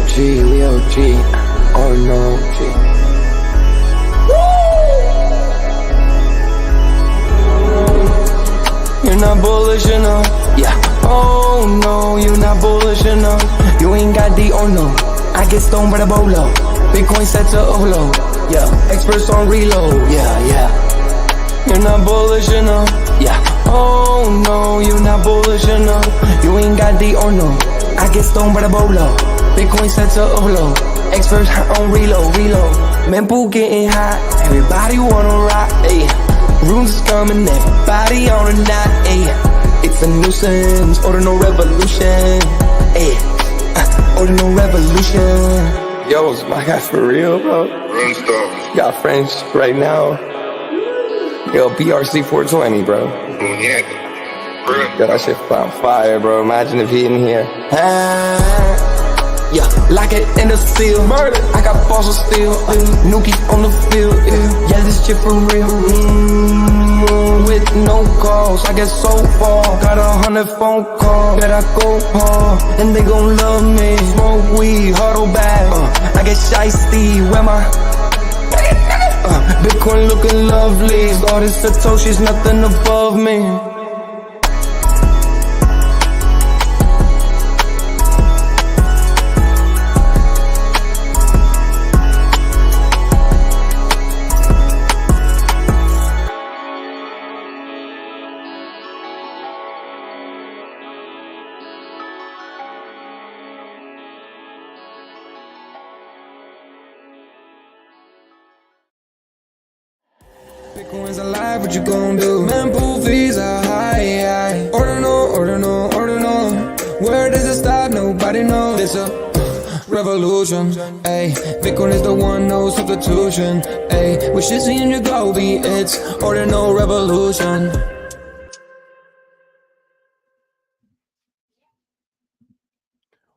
OG, we OG, oh no, G. You're not bullish enough, yeah. Oh no, you're not bullish enough. You ain't got the oh no. I get stoned by the bolo. Bitcoin set to overload, yeah. Experts on reload, yeah. You're not bullish enough, yeah. Oh no, you're not bullish enough. You ain't got the oh no. I get stoned by the bolo. Bitcoin set to overload. Experts on reload. Memento getting hot. Everybody wanna rock, ayy. Runes is coming, everybody on a knot, ayy. It's a nuisance, Ordinal Revolution, ayy. Ordinal Revolution. Yo, it's my guy for real, bro. Run stuff. Got friends right now. Yo, BRC 420, bro. Yeah. Yo, that shit on fire, bro. Imagine if he in here. Yeah, like it in the seal. Murder. I got balls of steel. Nuki on the field. Yeah, this shit for real. With no calls, I get so far. Got 100 phone calls that I go hard, and they gon' love me. Smoke weed, huddle back. I get shiesty. Where my Bitcoin looking lovely. Started Satoshi's nothing above me. Bitcoin's alive, what you gon' do? Mempool fees are high. Ordinal. Where does it stop? Nobody knows. It's a revolution, ayy. Bitcoin is the one, no substitution, ayy. With Shizzy and Yagobi, it's Ordinal Revolution.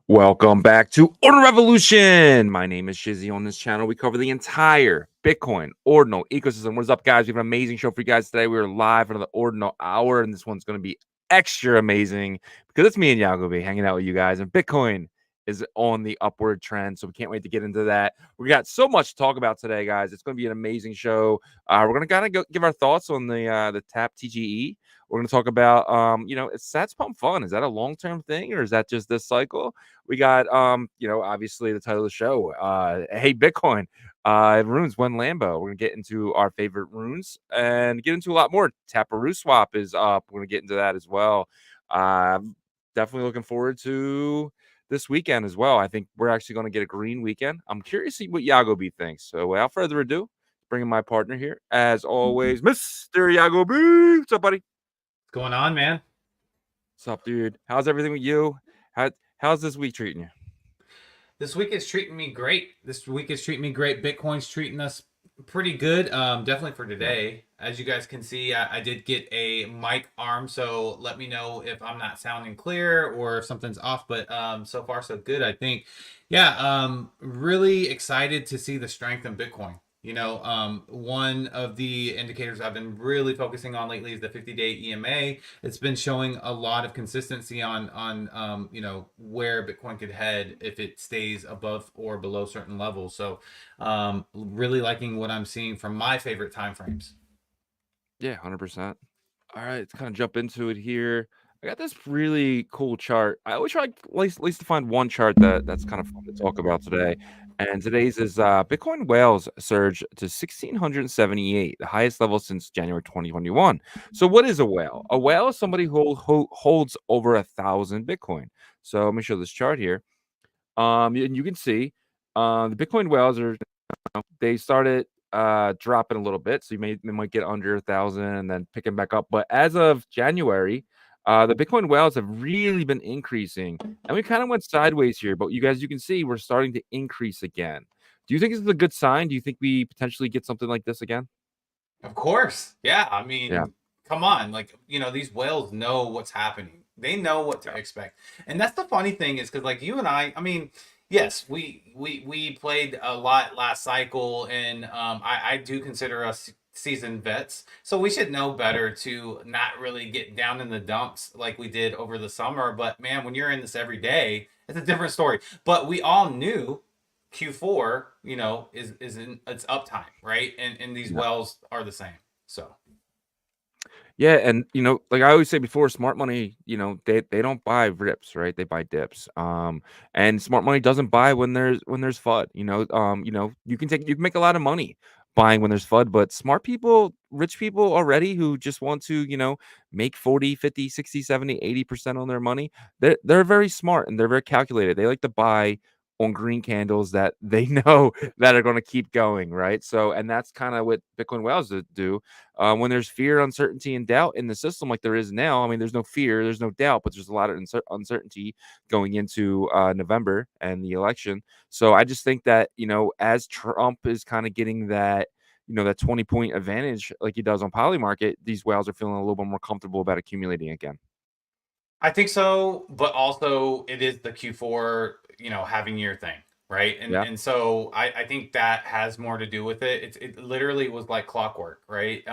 Welcome back to Ordinal Revolution. My name is Shizzy. On this channel, we cover the entire Bitcoin Ordinal ecosystem. What is up, guys? We have an amazing show for you guys today. We're live for the Ordinal Hour, and this one's going to be extra amazing because it's me and Yagobi hanging out with you guys, and Bitcoin is on the upward trend, so we can't wait to get into that. We got so much to talk about today, guys. It's going to be an amazing show. We're going to kind of give our thoughts on the TAP TGE. We're going to talk about, is Sats Pump fun? Is that a long-term thing, or is that just this cycle? We got, obviously the title of the show, Hey Bitcoin, RUNES, WEN LAMBO. We're going to get into our favorite runes and get into a lot more. Taparoo swap is up. We're going to get into that as well. Definitely looking forward to this weekend as well. I think we're actually going to get a green weekend. I'm curious to see what Yagobi thinks. So without further ado, bringing my partner here, as always, Mr. Yagobi. What's up, buddy? Going on, man? What's up, dude? How's everything with you? How's this week treating you? This week is treating me great. Bitcoin's treating us pretty good. Definitely for today. As you guys can see, I did get a mic arm, so let me know if I'm not sounding clear or if something's off. But so far so good, I think. Yeah, really excited to see the strength in Bitcoin. One of the indicators I've been really focusing on lately is the 50-day EMA. It's been showing a lot of consistency on where Bitcoin could head if it stays above or below certain levels. So really liking what I'm seeing from my favorite time frames. Yeah, 100%. All right, let's kind of jump into it here. I got this really cool chart. I always try at least to find one chart that's kind of fun to talk about today. And today's is Bitcoin whales surged to 1,678, the highest level since January 2021. So what is a whale? A whale is somebody who holds over 1,000 Bitcoin. So let me show this chart here. And you can see the Bitcoin whales they started dropping a little bit. So they might get under 1,000 and then picking back up. But as of January, the Bitcoin whales have really been increasing, and we kind of went sideways here, but you can see we're starting to increase again. Do you think this is a good sign? Do you think we potentially get something like this again? Of course. Yeah. I mean, Yeah. Come on. These whales know what's happening. They know what to expect. And that's the funny thing is because you and I mean, yes, we played a lot last cycle, and I do consider us seasoned vets, so we should know better to not really get down in the dumps like we did over the summer. But man, when you're in this every day, it's a different story. But we all knew Q4, you know, is in it's uptime, right? And these wells are the same. So Yeah, and like I always say before, smart money, they don't buy rips, right? They buy dips. And smart money doesn't buy when there's FUD. You can make a lot of money buying when there's FUD, but smart people, rich people already who just want to, make 40, 50, 60, 70, 80% on their money, they're very smart and they're very calculated. They like to buy on green candles that they know that are going to keep going, right? So, and that's kind of what Bitcoin whales do. When there's fear, uncertainty, and doubt in the system like there is now, I mean, there's no fear, there's no doubt, but there's a lot of uncertainty going into November and the election. So I just think that, as Trump is kind of getting that, that 20-point advantage like he does on Polymarket, these whales are feeling a little bit more comfortable about accumulating again. I think so, but also it is the Q4, having year thing, right? And Yeah. and so I think that has more to do with it. It literally was like clockwork, right?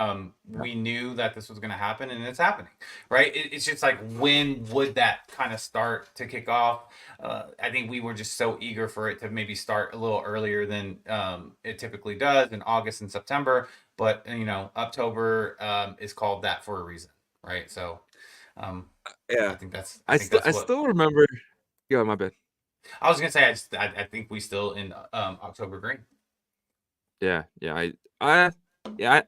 We knew that this was going to happen, and it's happening, right? It's just like, when would that kind of start to kick off? I think we were just so eager for it to maybe start a little earlier than it typically does in August and September, but October is called that for a reason, right? So. Yeah. I think that's. I still remember. Yeah, my bad. I was gonna say I think we still in October green. Yeah, I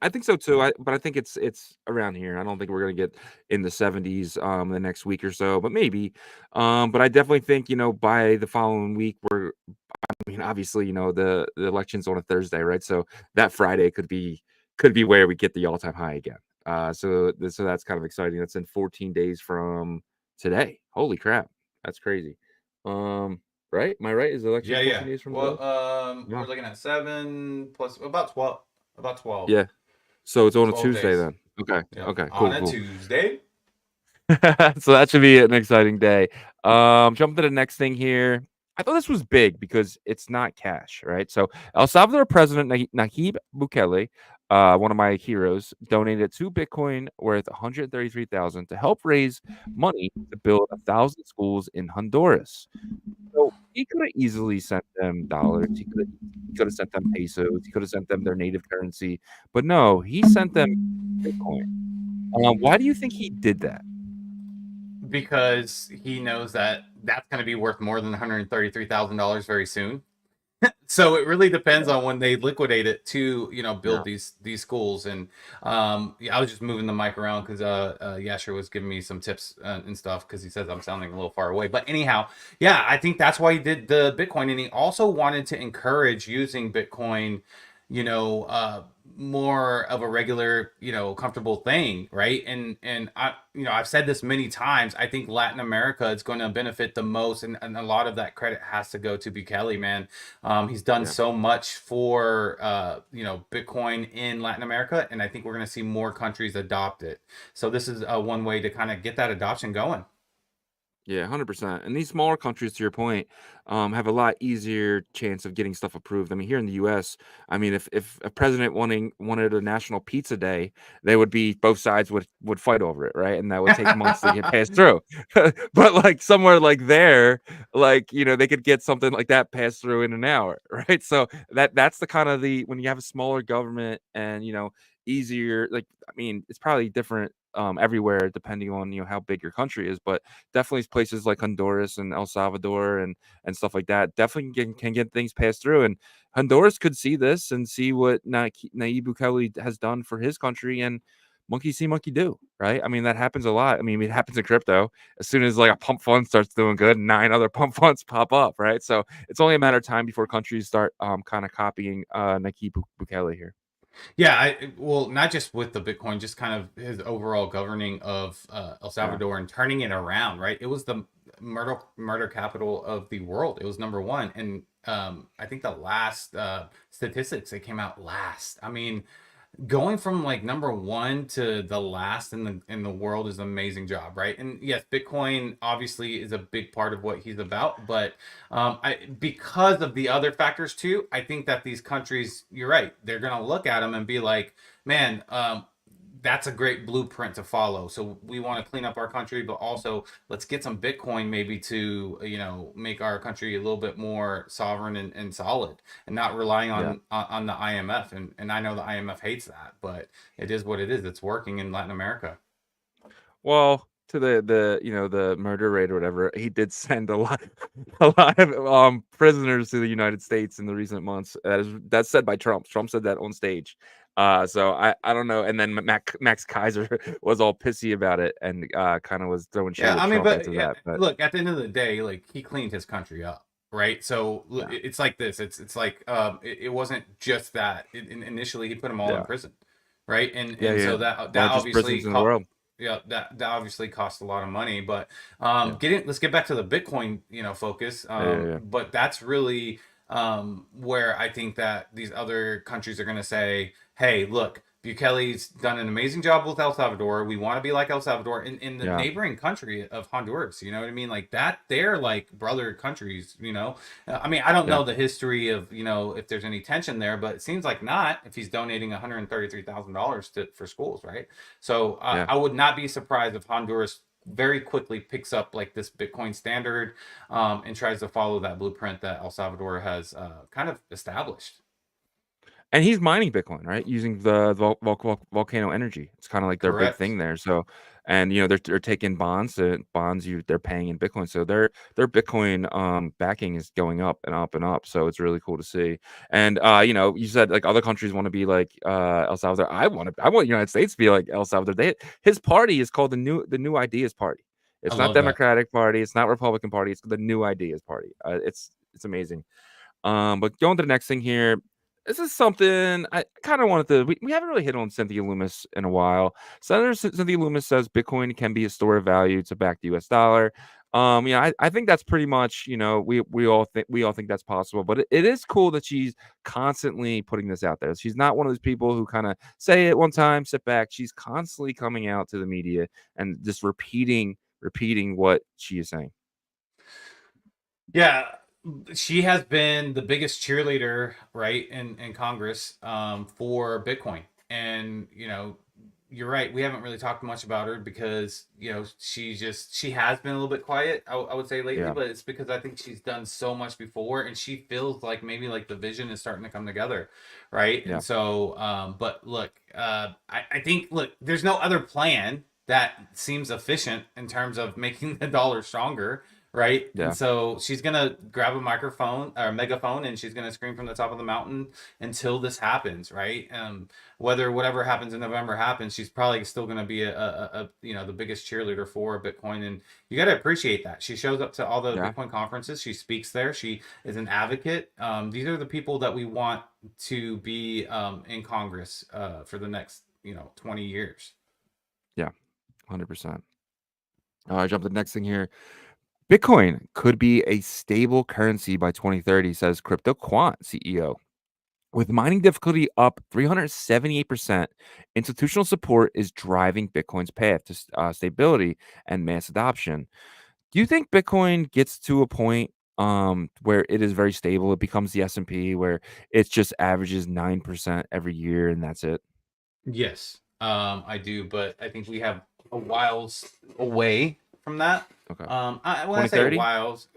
think so too. But I think it's around here. I don't think we're gonna get in the 70s the next week or so, but maybe. But I definitely think by the following week I mean, obviously the election's on a Thursday, right? So that Friday could be where we get the all-time high again. So that's kind of exciting. That's in 14 days from today. Holy crap, that's crazy. Right? Am I right? Is the election 14 days from today? Well, Yeah. we're looking at 7 plus about 12. About 12. Yeah. So it's on a 12 Tuesday days. then. Okay. Yep. Okay. On Cool. a Tuesday. So that should be an exciting day. Jump to the next thing here. I thought this was big because it's not cash, right? So El Salvador President Nayib Bukele, one of my heroes, donated 2 Bitcoin worth 133,000 to help raise money to build 1,000 schools in Honduras. So he could have easily sent them dollars. He could have sent them pesos. He could have sent them their native currency, but no, he sent them Bitcoin. Why do you think he did that? Because he knows that that's going to be worth more than $133,000 very soon. So it really depends on when they liquidate it to build these schools. And I was just moving the mic around because Yasher was giving me some tips and stuff because he says I'm sounding a little far away. But anyhow, yeah, I think that's why he did the Bitcoin, and he also wanted to encourage using Bitcoin, more of a regular, comfortable thing, right? And I, I've said this many times. I think Latin America is going to benefit the most, and a lot of that credit has to go to Bukele, man. He's done so much for Bitcoin in Latin America, and I think we're going to see more countries adopt it. So this is one way to kind of get that adoption going. Yeah, 100%. And these smaller countries, to your point, have a lot easier chance of getting stuff approved. I mean, here in the U.S., I mean, if a president wanted a national pizza day, they would be both sides would fight over it, right? And that would take months to get passed through. But like somewhere like there, like they could get something like that passed through in an hour, right? So that's the kind of when you have a smaller government and easier. Like, I mean, it's probably different everywhere depending on how big your country is, but definitely places like Honduras and El Salvador and stuff like that definitely can get things passed through. And Honduras could see this and see what Nayib Bukele has done for his country, and monkey see, monkey do, right? I mean, that happens a lot. I mean, it happens in crypto. As soon as like a pump fund starts doing good, 9 other pump funds pop up, right? So it's only a matter of time before countries start kind of copying Nayib Bukele here. Yeah, well, not just with the Bitcoin, just kind of his overall governing of El Salvador and turning it around, right? It was the murder capital of the world. It was #1, and I think the last statistics that came out last. I mean, going from like #1 to the last in the world is an amazing job, right? And yes, Bitcoin obviously is a big part of what he's about, but because of the other factors too, I think that these countries, you're right, they're gonna look at them and be like, man, that's a great blueprint to follow. So we want to clean up our country, but also let's get some Bitcoin maybe to, make our country a little bit more sovereign and solid, and not relying on the IMF. And I know the IMF hates that, but it is what it is. It's working in Latin America. Well, to the murder rate or whatever, he did send a lot of prisoners to the United States in the recent months. That's said by Trump. Trump said that on stage. So I don't know. And then Max Kaiser was all pissy about it and kind of was throwing shade at Trump after that. But look, at the end of the day, like, he cleaned his country up, right? So it's like this. It's like it wasn't just that. Initially, he put them all in prison, right? And so that obviously in the world. Yeah, that obviously costs a lot of money, but let's get back to the Bitcoin, focus. But that's really where I think that these other countries are going to say, hey, look, Bukele's done an amazing job with El Salvador. We want to be like El Salvador in the neighboring country of Honduras. You know what I mean? Like that, they're like brother countries, I mean, I don't know the history of, if there's any tension there, but it seems like not, if he's donating $133,000 for schools, right? So I would not be surprised if Honduras very quickly picks up like this Bitcoin standard and tries to follow that blueprint that El Salvador has kind of established. And he's mining Bitcoin, right? Using the volcano energy. It's kind of like their big thing there. So, and they're taking bonds. They're paying in Bitcoin. So their Bitcoin backing is going up and up and up. So it's really cool to see. And you said like other countries want to be like El Salvador. I want the United States to be like El Salvador. His party is called the New Ideas Party. It's not Democratic Party. It's not Republican Party. It's the New Ideas Party. It's amazing. But going to the next thing here. This is something I kind of wanted to. We haven't really hit on Cynthia Lummis in a while. Senator Cynthia Lummis says Bitcoin can be a store of value to back the U.S. dollar. I think that's pretty much. We all think that's possible. But it is cool that she's constantly putting this out there. She's not one of those people who kind of say it one time, sit back. She's constantly coming out to the media and just repeating what she is saying. Yeah. She has been the biggest cheerleader, right, in Congress for Bitcoin. And, you're right. We haven't really talked much about her because, she has been a little bit quiet, I would say lately, but it's because I think she's done so much before and she feels like maybe like the vision is starting to come together. Right. Yeah. And so, but look, I think, there's no other plan that seems efficient in terms of making the dollar stronger. Right. Yeah. And so she's going to grab a microphone or a megaphone and she's going to scream from the top of the mountain until this happens. Right. Whatever happens in November happens, she's probably still going to be the biggest cheerleader for Bitcoin. And you got to appreciate that. She shows up to all the Bitcoin conferences. She speaks there. She is an advocate. These are the people that we want to be in Congress for the next, 20 years. Yeah, 100%. I jump to the next thing here. Bitcoin could be a stable currency by 2030, says Crypto Quant CEO. With mining difficulty up 378%, institutional support is driving Bitcoin's path to stability and mass adoption. Do you think Bitcoin gets to a point where it is very stable? It becomes the S&P where it just averages 9% every year and that's it? Yes, I do, but I think we have a whiles away from that. Okay. When I say whiles,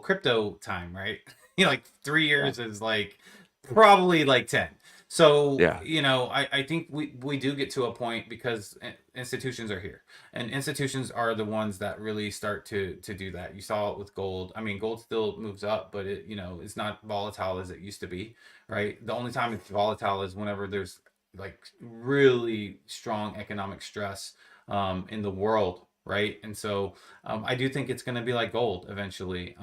crypto time, right? Like 3 years is like probably like 10. So, I think we do get to a point because institutions are here, and institutions are the ones that really start to do that. You saw it with gold. I mean, gold still moves up, but it, it's not volatile as it used to be, right? The only time it's volatile is whenever there's like really strong economic stress in the world. Right. And so I do think it's going to be like gold eventually.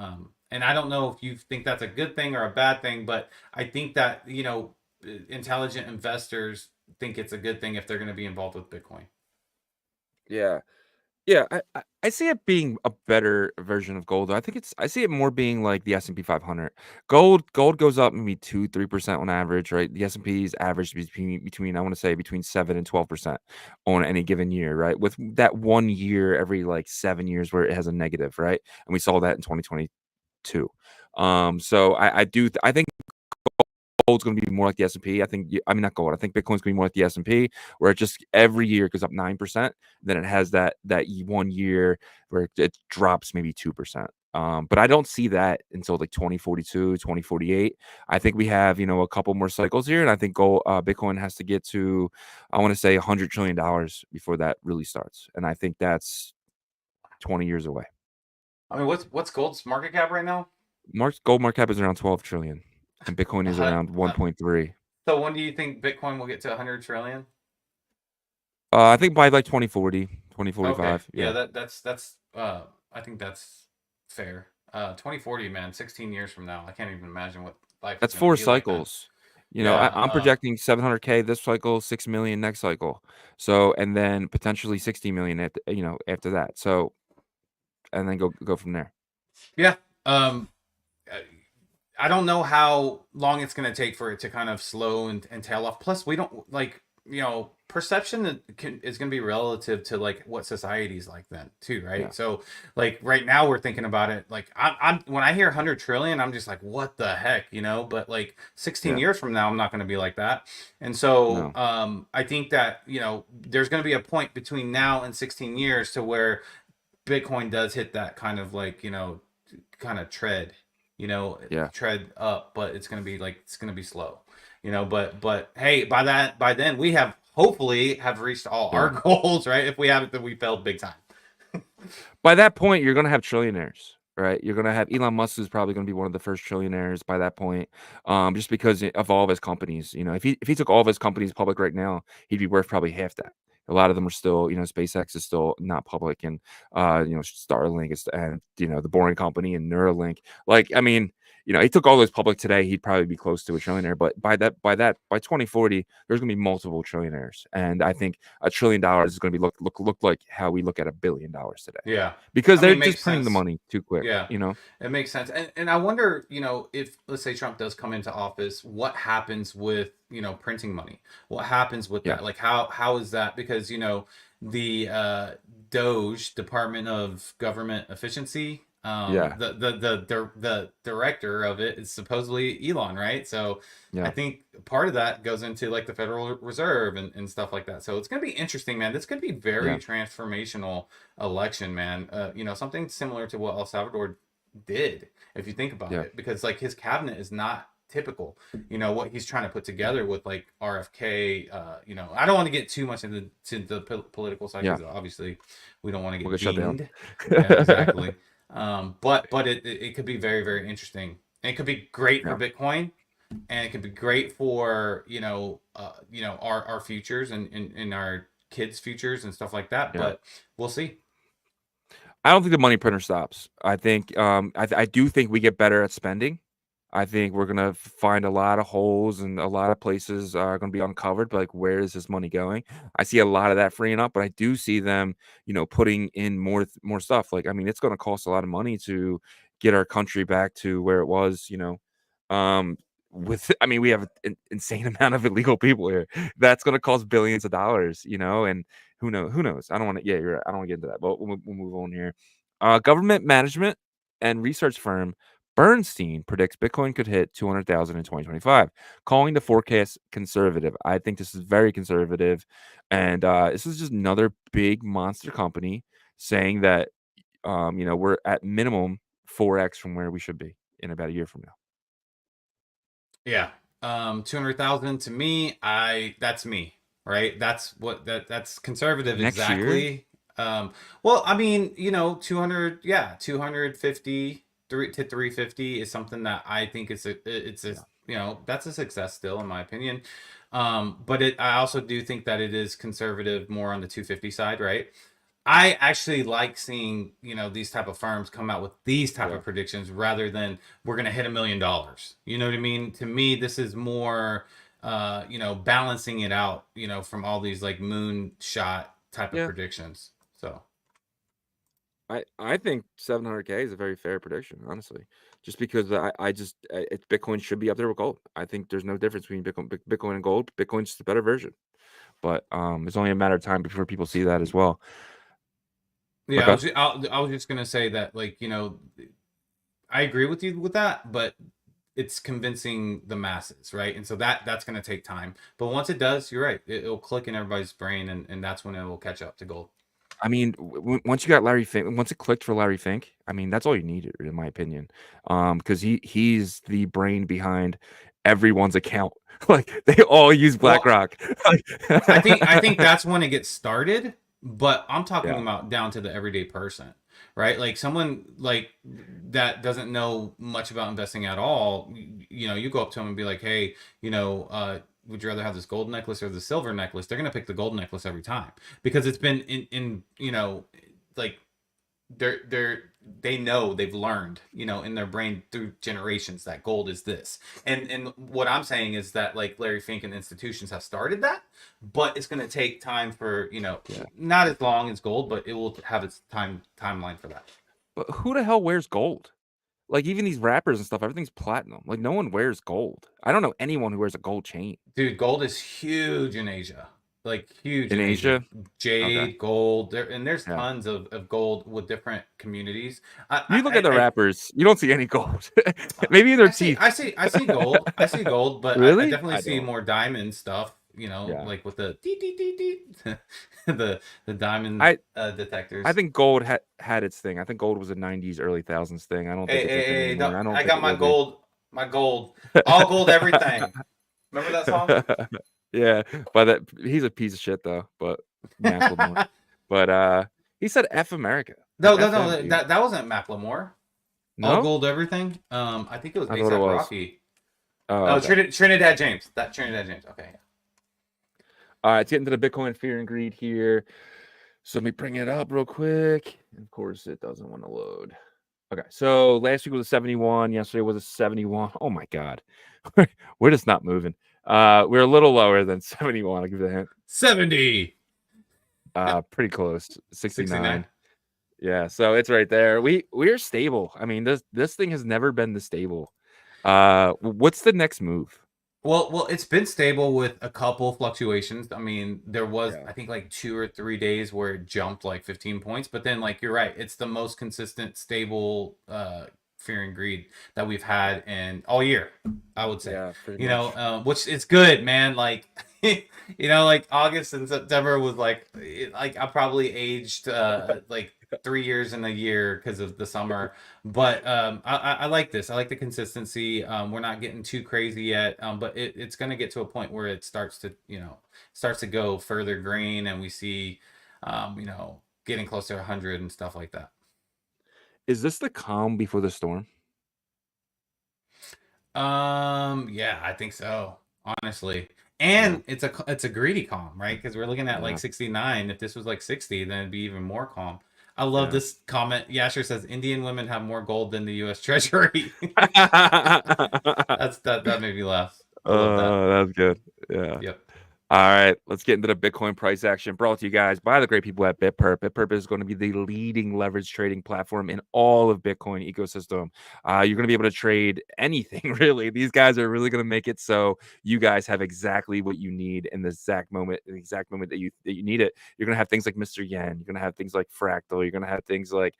And I don't know if you think that's a good thing or a bad thing, but I think that, intelligent investors think it's a good thing if they're going to be involved with Bitcoin. Yeah. Yeah, I see it being a better version of gold. I see it more being like the S&P 500. Gold goes up maybe 2-3% on average, right? The S&P's average between I want to say between 7 and 12% on any given year, right? With that 1 year every like 7 years where it has a negative, right? And we saw that in 2022. So I think gold's going to be more like the S&P. I mean, not gold. I think Bitcoin's going to be more like the S&P, where it just every year goes up 9%. Then it has that 1 year where it drops maybe 2%. But I don't see that until like 2042, 2048. I think we have, a couple more cycles here, and I think Bitcoin has to get to, I want to say $100 trillion before that really starts. And I think that's 20 years away. I mean, what's gold's market cap right now? Gold market cap is around 12 trillion, and Bitcoin is around 1.3. So when do you think Bitcoin will get to 100 trillion? I think by like 2040, 2045. Okay. Yeah, that's I think that's fair. 2040, man, 16 years from now. I can't even imagine what life That's is gonna 4 be like cycles. then. Yeah, I'm projecting 700K this cycle, 6 million next cycle. So, and then potentially 60 million after that. So, and then go from there. Yeah. I don't know how long it's going to take for it to kind of slow and tail off. Plus, we don't like, perception is going to be relative to like what society's like then too, right? Yeah. So like right now we're thinking about it like I'm when I hear 100 trillion, I'm just like, what the heck, but like 16 years from now, I'm not going to be like that. And so I think that, there's going to be a point between now and 16 years to where Bitcoin does hit that kind of like, kind of tread up, but it's going to be slow, but hey, by then we have hopefully have reached all our goals, right? If we haven't, then we failed big time. By that point, you're going to have trillionaires, right? You're going to have Elon Musk is probably going to be one of the first trillionaires by that point, just because of all of his companies. If he took all of his companies public right now, he'd be worth probably half that. A lot of them are still, SpaceX is still not public, and Starlink is, and the Boring Company and Neuralink. Like, I mean, he took all those public today, he'd probably be close to a trillionaire. But by 2040, there's going to be multiple trillionaires, and I think $1 trillion is going to be look like how we look at $1 billion today. Yeah, because they're just printing the money too quick. Yeah, it makes sense. And I wonder, if let's say Trump does come into office, what happens with printing money? What happens with that? Like how is that? Because the Doge, Department of Government Efficiency. The director of it is supposedly Elon, right? So I think part of that goes into like the Federal Reserve and stuff like that. So it's going to be interesting, man. This could be very transformational election, man. Something similar to what El Salvador did, if you think about it, because like his cabinet is not typical, what he's trying to put together with like RFK. I don't want to get too much into the political side, because obviously we don't want to get dinged. Yeah, exactly. But it could be very, very interesting, and it could be great for Bitcoin, and it could be great for our futures and our kids' futures and stuff like that. But we'll see. I don't think the money printer stops. I think I do think we get better at spending. I think we're gonna find a lot of holes, and a lot of places are gonna be uncovered. But like, where is this money going? I see a lot of that freeing up, but I do see them, putting in more stuff. Like, I mean, it's gonna cost a lot of money to get our country back to where it was. We have an insane amount of illegal people here. That's gonna cost billions of dollars. And who knows? I don't want to. Yeah, you're right. I don't want to get into that. But we'll move on here. Government management and research firm Bernstein predicts Bitcoin could hit 200,000 in 2025, calling the forecast conservative. I think this is very conservative, and this is just another big monster company saying that we're at minimum 4x from where we should be in about a year from now. Yeah, 200,000 to me, that's me, right? That's conservative. Next exactly. Year? Well, I mean, 200, 250. 350 is something that I think that's a success still, in my opinion. But I also do think that it is conservative more on the 250 side, right? I actually like seeing these type of firms come out with these type of predictions rather than we're gonna hit $1 million. You know what I mean? To me, this is more balancing it out, from all these like moonshot type of predictions. So I think 700K is a very fair prediction, honestly, just because Bitcoin should be up there with gold. I think there's no difference between Bitcoin and gold. Bitcoin's just a better version, but it's only a matter of time before people see that as well. Yeah, I was just gonna say that, like, I agree with you with that, but it's convincing the masses, right? And so that's going to take time. But once it does, you're right. It'll click in everybody's brain, and that's when it will catch up to gold. I mean, once you got Larry Fink, once it clicked for Larry Fink, I mean, that's all you needed, in my opinion. Because he's the brain behind everyone's account. Like they all use BlackRock. I think that's when it gets started. But I'm talking Yeah. about down to the everyday person, right? Like someone like that doesn't know much about investing at all. You know, you go up to them and be like, hey, you know, would you rather have this gold necklace or the silver necklace? They're gonna pick the gold necklace every time because it's been in you know, like they know, they've learned, you know, in their brain through generations that gold is this. And what I'm saying is that like Larry Fink and institutions have started that, but it's going to take time for, you know, not as long as gold, but it will have its timeline for that. But who the hell wears gold? Like even these rappers and stuff, everything's platinum. Like no one wears gold. I don't know anyone who wears a gold chain. Dude, gold is huge in Asia. Like huge In Asia? Jade, Okay. gold, there's Yeah. tons of gold with different communities. You look at the rappers, you don't see any gold. Maybe in their teeth. I see gold. I see gold, but Really? I definitely I see don't. more diamond stuff. You know, Yeah. like with the the diamond detectors. I think gold had its thing. I think gold was a 90s, early thousands thing. I don't think Hey, it's anymore. I got my gold, all gold, everything. Remember that song? Yeah, but he's a piece of shit though. But Macklemore. But he said F America. No, F him, dude. that wasn't Macklemore. No? All gold, everything. I think it was I thought it A$AP was. Rocky. Oh, Oh, okay. Trinidad James. That Trinidad James. Okay. All right, let's get into the Bitcoin fear and greed here. So let me bring it up real quick. Of course, it doesn't want to load. Okay, so last week was a 71. Yesterday was a 71. Oh my God, we're just not moving. We're a little lower than 71. I'll give you the hint. 70. Pretty close. 69. 69. Yeah, so it's right there. We're stable. I mean, this thing has never been this stable. What's the next move? Well, it's been stable with a couple fluctuations. I mean, there was, Yeah. I think, like 2 or 3 days where it jumped like 15 points. But then, like, you're right. It's the most consistent, stable fear and greed that we've had in all year, I would say. Yeah, pretty You much. know, which is good, man. Like, you know, like August and September was like I probably aged like 3 years in a year because of the summer. But I like this. I like the consistency. We're not getting too crazy yet, but it's going to get to a point where it starts to go further green, and we see, you know, getting close to 100 and stuff like that. Is this the calm before the storm? Yeah, I think so, honestly. And it's a greedy calm, right? Because we're looking at like 69. If this was like 60, then it'd be even more calm. I love this comment. Yasher says Indian women have more gold than the U.S. Treasury. That made me laugh. I love that. That's good. Yeah. Yep. All right, let's get into the Bitcoin price action brought to you guys by the great people at BitPerp. BitPerp is going to be the leading leverage trading platform in all of Bitcoin ecosystem. You're going to be able to trade anything, really. These guys are really going to make it so you guys have exactly what you need in the exact moment that you need it. You're going to have things like Mr. Yen. You're going to have things like Fractal. You're going to have things like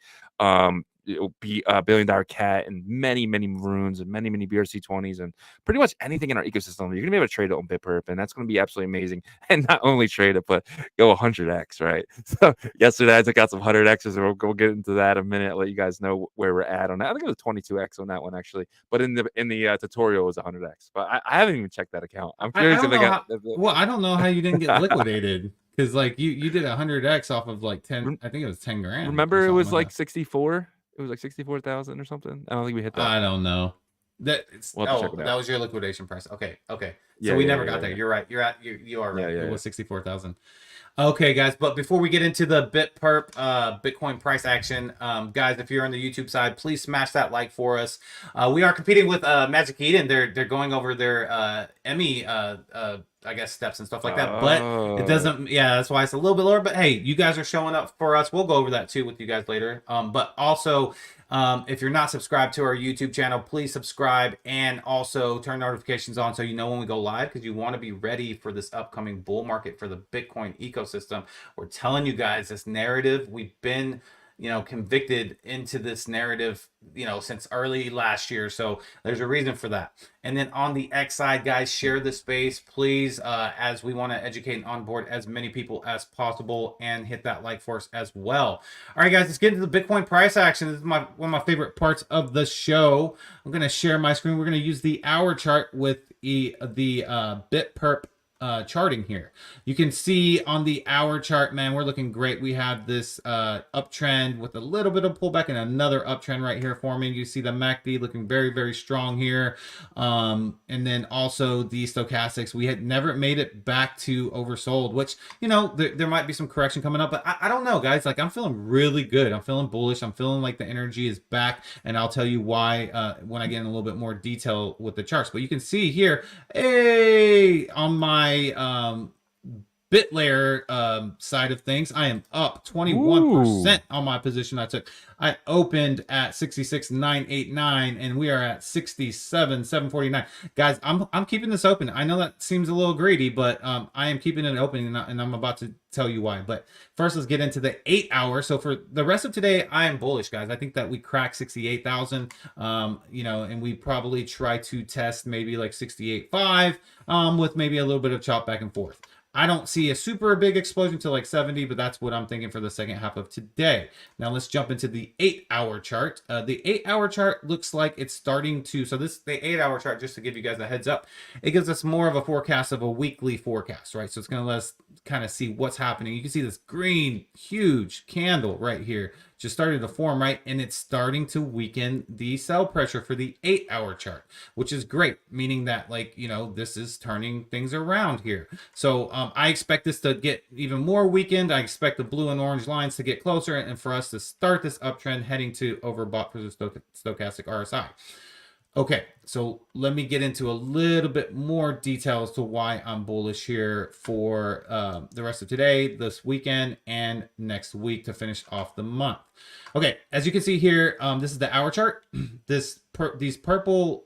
it'll be a $1 billion cat and many runes and many BRC20s and pretty much anything in our ecosystem. You're gonna be able to trade it on BitPerp, and that's gonna be absolutely amazing. And not only trade it, but go 100x, right? So yesterday I took out some 100x's, and we'll get into that in a minute. I'll let you guys know where we're at on that. I think it was 22x on that one actually, but in the tutorial it was 100x. But I haven't even checked that account. I'm curious if they got. Well, I don't know how you didn't get liquidated. Because like you did 100x off of like 10. I think it was 10 grand. Remember, it was like 64. It was like 64,000 or something. I don't think we hit that. I don't know. That was your liquidation price. Okay. So we never got there. You're right. You are right. It was 64,000. Okay, guys. But before we get into the BitPerp Bitcoin price action, guys, if you're on the YouTube side, please smash that like for us. We are competing with Magic Eden. They're going over their Emmy I guess steps and stuff like that, but it doesn't. Yeah, that's why it's a little bit lower. But hey, you guys are showing up for us. We'll go over that too with you guys later. But also, if you're not subscribed to our YouTube channel, please subscribe and also turn notifications on so you know when we go live, because you want to be ready for this upcoming bull market for the Bitcoin ecosystem. We're telling you guys this narrative. We've been convicted into this narrative, since early last year. So there's a reason for that. And then on the X side, guys, share the space, please, as we want to educate and onboard as many people as possible, and hit that like for us as well. All right, guys, let's get into the Bitcoin price action. This is one of my favorite parts of the show. I'm going to share my screen. We're going to use the hour chart with the BitPerp charting here. You can see on the hour chart, man, we're looking great. We have this uptrend with a little bit of pullback and another uptrend right here forming. You see the MACD looking very, very strong here. And then also the stochastics, we had never made it back to oversold, which, there might be some correction coming up, but I don't know, guys. Like, I'm feeling really good. I'm feeling bullish. I'm feeling like the energy is back, and I'll tell you why when I get in a little bit more detail with the charts. But you can see here, hey, on my bit layer side of things, I am up 21% on my position I took. I opened at 66,989 and we are at 67,749. Guys, I'm keeping this open. I know that seems a little greedy, but I am keeping it open, and I'm about to tell you why. But first, let's get into the 8 hour. So for the rest of today, I am bullish, guys. I think that we crack 68,000, and we probably try to test maybe like 68.5 with maybe a little bit of chop back and forth. I don't see a super big explosion to like 70, but that's what I'm thinking for the second half of today. Now let's jump into the 8 hour chart. The 8 hour chart looks like it's starting to, so the 8 hour chart, just to give you guys a heads up, it gives us more of a forecast of a weekly forecast, right? So it's going to let us kind of see what's happening. You can see this green, huge candle right here just started to form, right? And it's starting to weaken the sell pressure for the 8 hour chart, which is great, meaning that, like, this is turning things around here. So I expect this to get even more weakened. I expect the blue and orange lines to get closer, and for us to start this uptrend heading to overbought for the stochastic RSI. Okay, so let me get into a little bit more detail as to why I'm bullish here for the rest of today, this weekend, and next week to finish off the month. Okay, as you can see here, this is the hour chart. These purple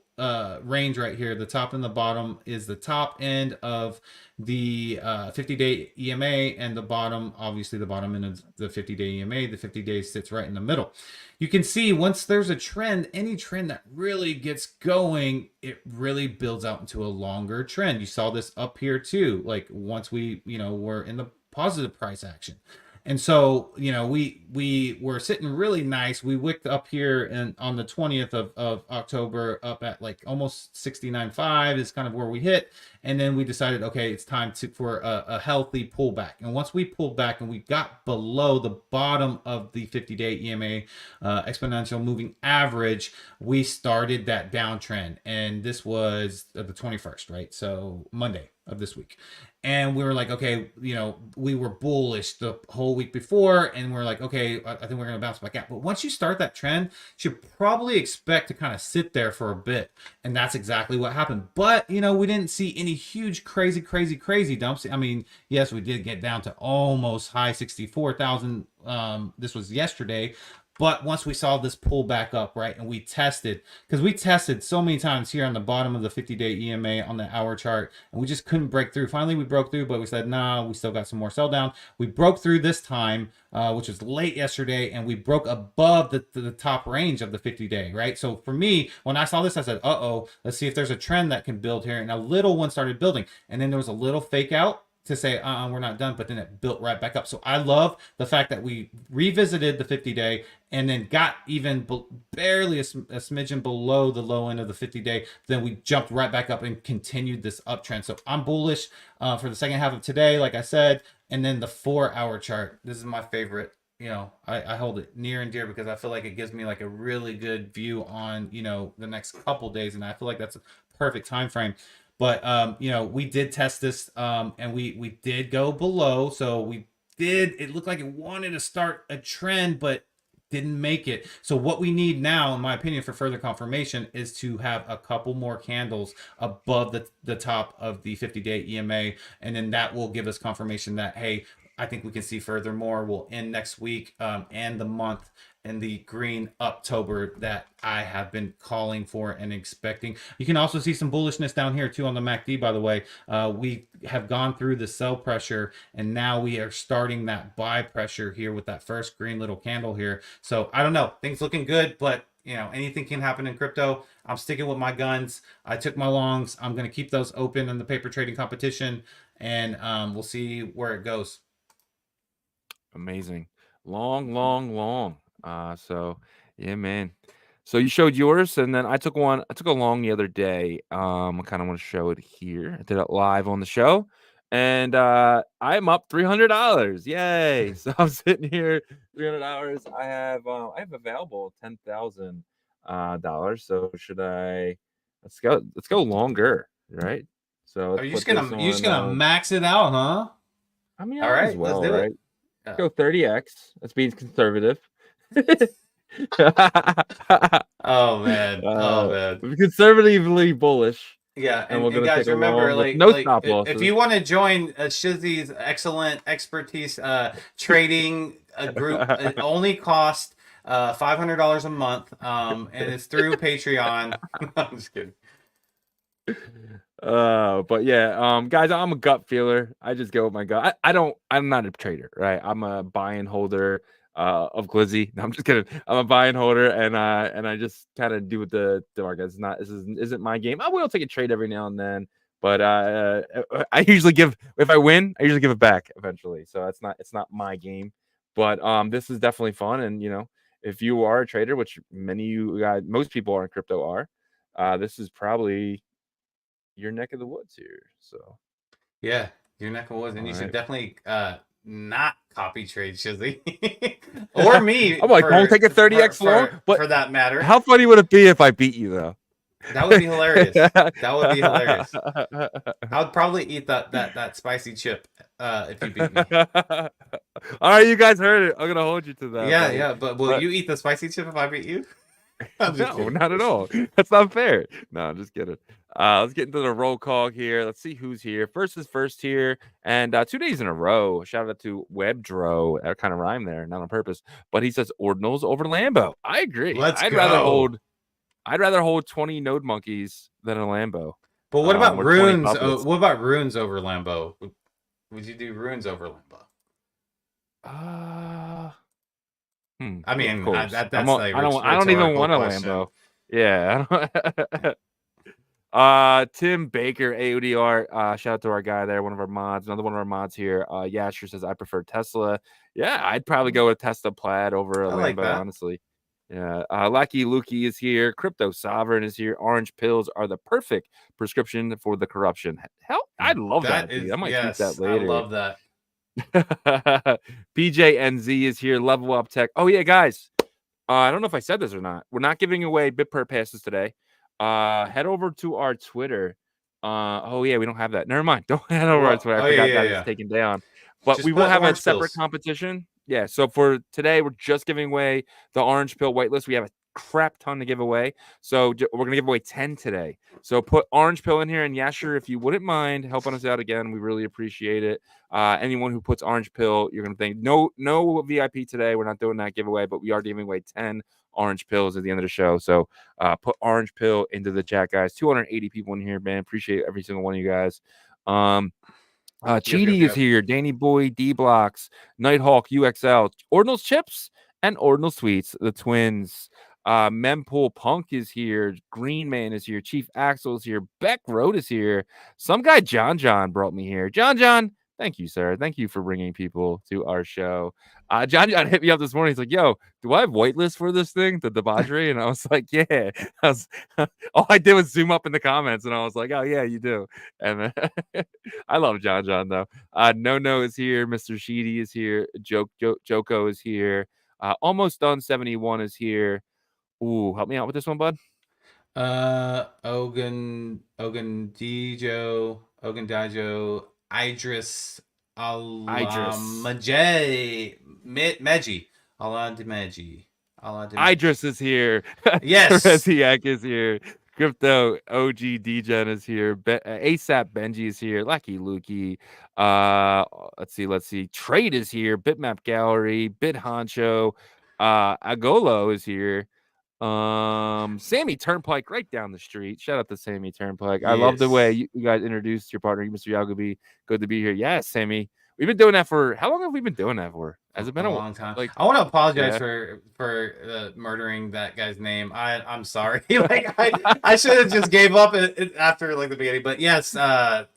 range right here, the top and the bottom, is the top end of the 50-day EMA, and the bottom, obviously the bottom end of the 50-day EMA. The 50 days sits right in the middle. You can see once there's a trend, any trend that really gets going, it really builds out into a longer trend. You saw this up here too, like once we, were in the positive price action. And so, we were sitting really nice. We wicked up here and on the 20th of October up at like almost 69.5 is kind of where we hit. And then we decided, okay, it's time for a healthy pullback. And once we pulled back and we got below the bottom of the 50-day EMA exponential moving average, we started that downtrend. And this was the 21st, right? So Monday of this week. And we were like, okay, we were bullish the whole week before, and we're like, okay, I think we're going to bounce back out. But once you start that trend, you should probably expect to kind of sit there for a bit. And that's exactly what happened. But, we didn't see any huge, crazy dumps. I mean, yes, we did get down to almost high 64,000. This was yesterday. But once we saw this pull back up, right, and we tested, because we tested so many times here on the bottom of the 50-day EMA on the hour chart, and we just couldn't break through. Finally, we broke through, but we said, nah, we still got some more sell down. We broke through this time, which was late yesterday, and we broke above the top range of the 50-day, right? So for me, when I saw this, I said, uh-oh, let's see if there's a trend that can build here. And a little one started building, and then there was a little fake out to say, we're not done, but then it built right back up. So I love the fact that we revisited the 50-day and then got even barely a smidgen below the low end of the 50-day. Then we jumped right back up and continued this uptrend. So I'm bullish for the second half of today, like I said. And then the 4 hour chart, this is my favorite. I hold it near and dear because I feel like it gives me like a really good view on, the next couple days. And I feel like that's a perfect time frame. But, we did test this and we did go below. So it looked like it wanted to start a trend, but didn't make it. So what we need now, in my opinion, for further confirmation is to have a couple more candles above the top of the 50-day EMA. And then that will give us confirmation that, hey, I think we can see furthermore. We'll end next week and the month in the green October that I have been calling for and expecting. You can also see some bullishness down here too on the MACD, by the way. We have gone through the sell pressure and now we are starting that buy pressure here with that first green little candle here. So I don't know, things looking good, but you know, anything can happen in crypto. I'm sticking with my guns. I took my longs. I'm going to keep those open in the paper trading competition, and we'll see where it goes. Amazing. Long. So yeah, man. So you showed yours, and then I took one. I took a long the other day. I kind of want to show it here. I did it live on the show, and I'm up $300. Yay! So I'm sitting here, $300. I have available $10,000. So should I? Let's go longer, right? So Are you just gonna max it out, huh? I mean, all right, as well, let's do right? it. Let's go 30x. That's being conservative. Oh man, Conservatively bullish. Yeah, and we're gonna guys, take a remember, long with no stop if losses. you want to join Shizzy's excellent expertise trading group, it only costs $500 a month, and it's through Patreon. I'm just kidding. But yeah, guys, I'm a gut feeler. I just go with my gut. I'm not a trader, right? I'm a buy and holder of Glizzy. No, I'm just kidding. I'm a buy and holder, and I just kind of do what the market. This isn't my game. I will take a trade every now and then, but I usually give, if I win, I usually give it back eventually. So it's not my game. But this is definitely fun, and you know, if you are a trader, which many of you guys, most people are in crypto are, this is probably your neck of the woods here. So yeah, your neck of the woods, and you should definitely not copy trade Shizzy or me. I'm like, don't take a 30x long, but for that matter. How funny would it be if I beat you though? That would be hilarious. That would be hilarious. I would probably eat that spicy chip if you beat me. All right, you guys heard it. I'm gonna hold you to that. Yeah, but will you eat the spicy chip if I beat you? No, not at all. That's not fair. No, I'm just kidding. Let's get into the roll call here. Let's see who's here. First is first here, and 2 days in a row. Shout out to Webdro. That kind of rhyme there, not on purpose. But he says Ordinals over Lambo. I agree. I'd rather hold 20 node monkeys than a Lambo. But what about runes? What about runes over Lambo? Would you do runes over Lambo? I mean, that's I don't even want a Lambo. Yeah. Tim Baker, AODR. Shout out to our guy there, one of our mods, another one of our mods here. Yasher says I prefer Tesla. Yeah, I'd probably go with Tesla Plaid over a Lambo, honestly. Yeah. Lucky Lukey is here. Crypto Sovereign is here. Orange pills are the perfect prescription for the corruption. Hell, I love that. I might tweet that later. I love that. PJNZ is here. Level Up Tech. Oh yeah, guys. I don't know if I said this or not. We're not giving away BitPer passes today. Head over to our Twitter. Oh yeah, we don't have that. Never mind. Don't head over our Twitter. I forgot that it's taken down. But just we will have a separate competition. Yeah. So for today, we're just giving away the orange pill whitelist. We have a crap ton to give away. So we're gonna give away 10 today. So put orange pill in here, and Yasher, if you wouldn't mind helping us out again, we really appreciate it. Anyone who puts orange pill, you're gonna think no VIP today. We're not doing that giveaway, but we are giving away 10 orange pills at the end of the show. So put orange pill into the chat, guys. 280 people in here, man. Appreciate every single one of you guys. Cheaty is here. Danny Boy, D Blocks, Nighthawk, UXL, Ordinals Chips, and Ordinal Sweets, the twins. Mempool Punk is here. Green Man is here. Chief Axel is here. Beck Road is here. Some guy John brought me here. John, thank you, sir. Thank you for bringing people to our show. John hit me up this morning. He's like, yo, do I have whitelist for this thing, the debauchery? And I was like, yeah. All I did was zoom up in the comments, and I was like, oh, yeah, you do. And I love John, though. No is here. Mr. Sheedy is here. Joko is here. Almost Done 71 is here. Ooh, help me out with this one, bud. Ogun Dijo, Idris Meji. Idris is here. Yes. Reziak is here. Crypto OG Degen is here. ASAP Benji is here. Lucky Lukey. Let's see. Trade is here. Bitmap Gallery. Bit Honcho. Agolo is here. Sammy Turnpike right down the street. Shout out to Sammy Turnpike. I love the way you guys introduced your partner, Mr. Yagobi. Good to be here. Yes, Sammy. We've been doing that for how long have we been doing that for? Has it been a long time? Like, I want to apologize for murdering that guy's name. I'm sorry. Like I should have just gave up after like the beginning. But yes,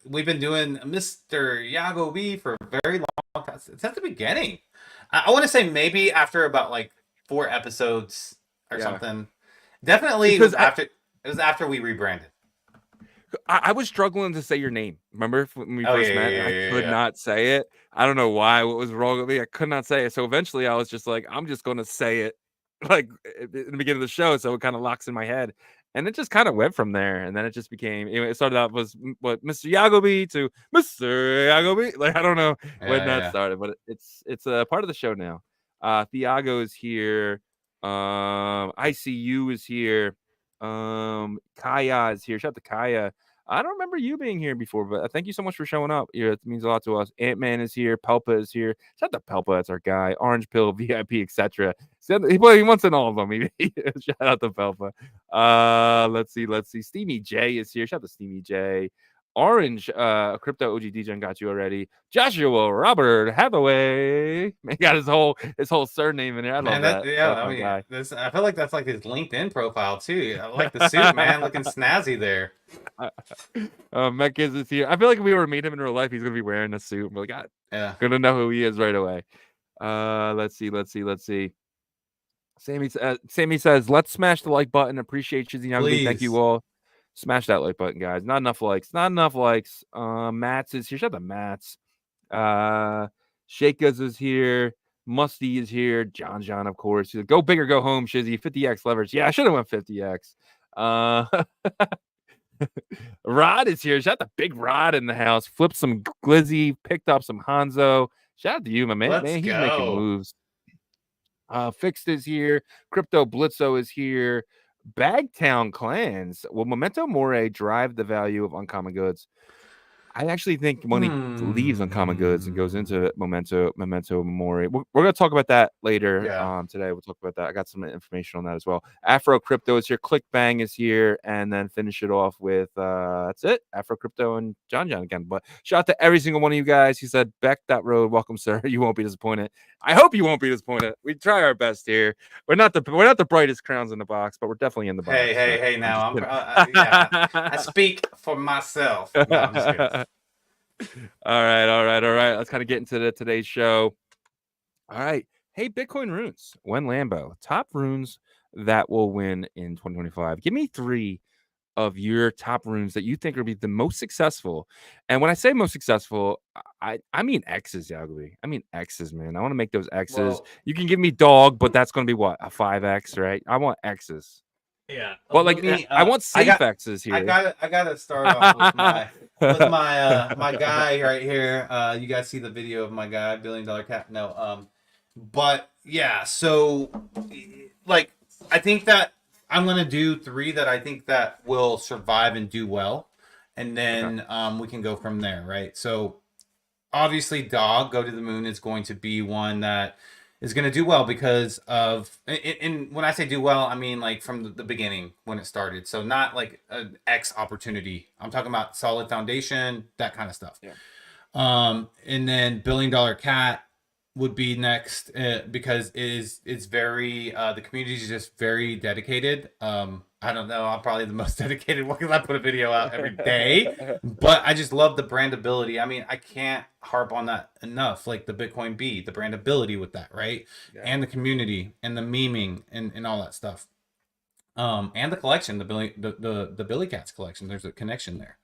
we've been doing Mr. Yagobi for a very long time. It's at the beginning. I want to say maybe after about like 4 episodes or something. Definitely because it was after we rebranded. I was struggling to say your name. Remember when we first met? I could not say it. I don't know why. What was wrong with me? I could not say it. So eventually I was just like, I'm just going to say it like in the beginning of the show. So it kind of locks in my head. And it just kind of went from there. And then it just became, it started out was what Mr. Yagobi to Mr. Yagobi. Like, I don't know when that started, but it's a part of the show now. Thiago is here. ICU is here. Kaya is here. Shout out to Kaya. I don't remember you being here before, but thank you so much for showing up. It means a lot to us. Ant-Man is here. Pelpa is here. Shout out to Pelpa. That's our guy. Orange Pill, VIP, etc. He wants in all of them. Shout out to Pelpa. Let's see. Steamy J is here. Shout out to Steamy J. Orange, Crypto OG DJ got you already. Joshua Robert Hathaway, man, got his whole surname in there. I love that. Yeah, I mean, I feel like that's like his LinkedIn profile too. I like the suit, man, looking snazzy there. Mekis is here. I feel like if we were to meet him in real life, he's gonna be wearing a suit. We're like, gonna know who he is right away. Let's see. Sammy says, let's smash the like button. Appreciate Shizzy. Thank you all. Smash that like button, guys. Not enough likes. Mats is here. Shout out to Mats. Shakas is here. Musty is here. John, of course. He's like, go big or go home, Shizzy. 50x leverage. Yeah, I should have went 50x. Rod is here. Shout out to Big Rod in the house. Flipped some Glizzy. Picked up some Hanzo. Shout out to you, my man. He's making moves. Fixed is here. Crypto Blitzo is here. Bagtown Clans. Will Memento Mori drive the value of uncommon goods? I actually think money leaves uncommon goods and goes into Memento Mori. We're going to talk about that later today. We'll talk about that. I got some information on that as well. Afro Crypto is here. Clickbang is here. And then finish it off with, that's it. Afro Crypto and John again. But shout out to every single one of you guys. He said, Beck that road. Welcome, sir. You won't be disappointed. I hope you won't be disappointed. We try our best here. We're not the brightest crowns in the box, but we're definitely in the box. Hey, now. I speak for myself. No, I'm just kidding. All right. Let's kind of get into today's show. All right. Hey, Bitcoin runes. WEN LAMBO. Top runes that will win in 2025. Give me 3 of your top runes that you think will be the most successful. And when I say most successful, I mean X's, Yagobi. I mean X's, man. I want to make those X's. Well, you can give me dog, but that's going to be what? A 5X, right? I want X's. Yeah. Well, like I want safe X's here. I gotta start off with my guy right here. You guys see the video of my guy, $1 billion cat? No. But yeah, so like I think that I'm gonna do 3 that I think that will survive and do well, and then we can go from there, right? So obviously, dog go to the moon is going to be one that is going to do well because of, and when I say do well, I mean like from the beginning when it started. So not like an X opportunity. I'm talking about solid foundation, that kind of stuff. Yeah. And then $1 billion cat would be next because it's very the community is just very dedicated. I don't know, I'm probably the most dedicated one because I put a video out every day, but I just love the brandability. I mean, I can't harp on that enough, like the Bitcoin B, the brandability with that, right? Yeah. And the community and the memeing and all that stuff, and the collection, the Billy Cats collection. There's a connection there.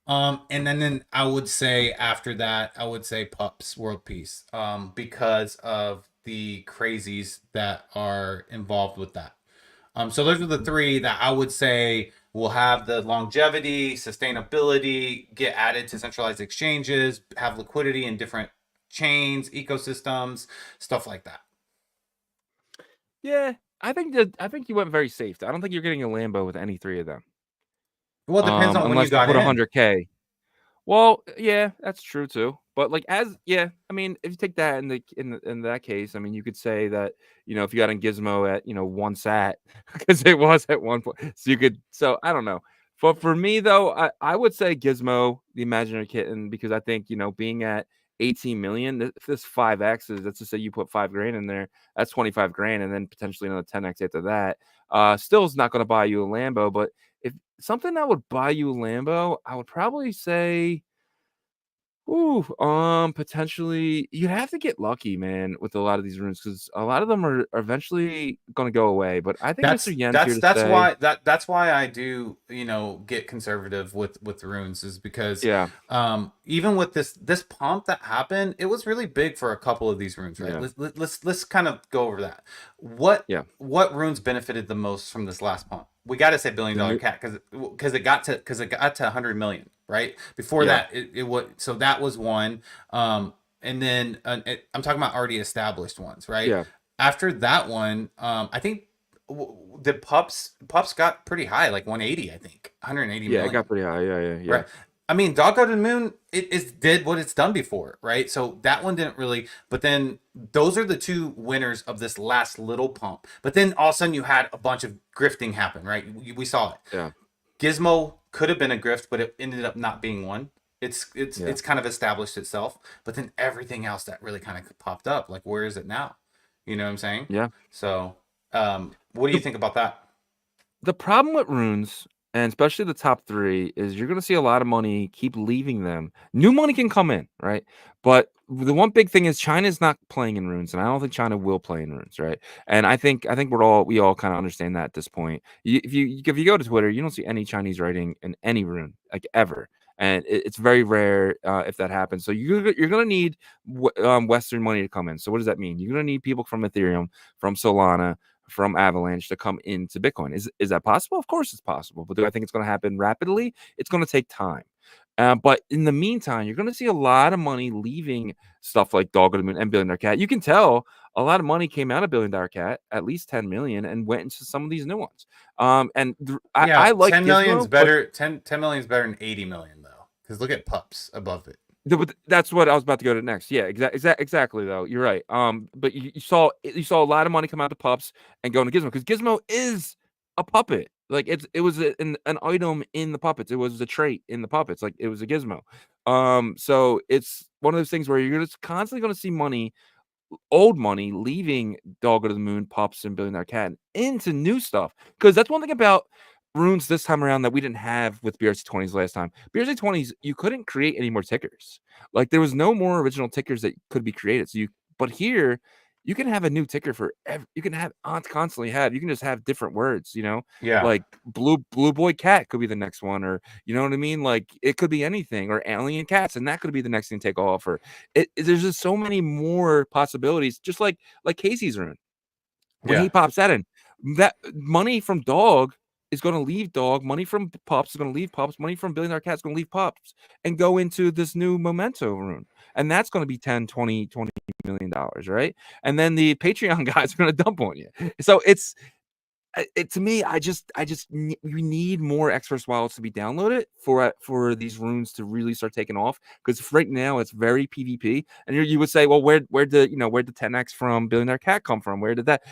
And then I would say after that, I would say Pups World Peace, because of the crazies that are involved with that. So those are the 3 that I would say will have the longevity, sustainability, get added to centralized exchanges, have liquidity in different chains, ecosystems, stuff like that. Yeah, I think you went very safe. I don't think you're getting a Lambo with any 3 of them. Well, it depends on when you unless you got put in. 100K. Well, yeah, that's true too. But like I mean, if you take that in that case, I mean, you could say that, if you got in Gizmo at, 1 sat because it was at one point. So I don't know. But for me though, I would say Gizmo, the imaginary kitten, because I think, being at 18 million, if this 5x is, let's just say you put 5 grand in there, that's 25 grand, and then potentially another 10x after that. Still is not going to buy you a Lambo, but if something that would buy you a Lambo, I would probably say, potentially you'd have to get lucky, man, with a lot of these runes because a lot of them are eventually going to go away. But I think Mr. Yen's here to that's stay. that's why I do, get conservative with runes, is because Yeah, even with this pump that happened, it was really big for a couple of these runes, right? yeah, Let's kind of go over that. What yeah. what runes benefited the most from this last pump? We got to say billion The dollar new, cat, because it got to 100 million, right? Before yeah, that, it was, so that was one. And then I'm talking about already established ones, right? yeah, After that one, I think the pups got pretty high, like 180, I think 180 yeah. It million, got pretty high. Yeah, yeah, yeah. right? I mean, Dog Go to the Moon, it did what it's done before, right? So that one didn't really, but then those are the two winners of this last little pump. But then all of a sudden you had a bunch of grifting happen, right? We saw it. Yeah, Gizmo could have been a grift, but it ended up not being one. yeah. It's kind of established itself. But then everything else that really kind of popped up, like, where is it now? You know what I'm saying? Yeah. So, what do you think about that? The problem with runes, and especially the top 3, is you're going to see a lot of money keep leaving them. New money can come in, right? But the one big thing is China's not playing in runes, and I don't think China will play in runes, right? And I think we all kind of understand that at this point. If you go to Twitter, you don't see any Chinese writing in any rune, like, ever. And it's very rare if that happens. So you're going to need Western money to come in. So what does that mean? You're going to need people from Ethereum, from Solana, from Avalanche to come into Bitcoin. Is that possible? Of course it's possible. But do I think it's going to happen rapidly? It's going to take time. But in the meantime, you're going to see a lot of money leaving stuff like Dog of the Moon and Billion Dollar Cat. You can tell a lot of money came out of Billion Dollar Cat, at least 10 million, and went into some of these new ones. I Yeah, like 10 million's Gizmo, but better. 10 million's better than 80 million, though. Because look at pups above it. But that's what I was about to go to next. Yeah, exactly. Though you're right. But you saw a lot of money come out to pups and go into Gizmo because Gizmo is a puppet. Like it was an item in the puppets. It was a trait in the puppets. Like it was a Gizmo. So it's one of those things where you're just constantly going to see money, old money, leaving Dog of the Moon, pups, and Billion Dollar Cat into new stuff. Because that's one thing about runes this time around that we didn't have with BRC20s last time. BRC20s, you couldn't create any more tickers. Like there was no more original tickers that could be created. But here you can have a new ticker for you can have constantly have. You can just have different words. Yeah. Like blue boy cat could be the next one, or you know what I mean. Like it could be anything, or alien cats, and that could be the next thing to take off. Or there's just so many more possibilities. Just like Casey's rune when Yeah. he pops that in, that money from dog is going to leave dog, money from pups is going to leave pups, money from Billion Dollar Cat is going to leave pups and go into this new Memento rune. And that's going to be 10, 20 million dollars, right? And then the Patreon guys are going to dump on you. So to me, we need more Express wallets to be downloaded for these runes to really start taking off. Because right now it's very PvP, and you would say, well, where'd the 10x from Billion Dollar Cat come from? Where did that?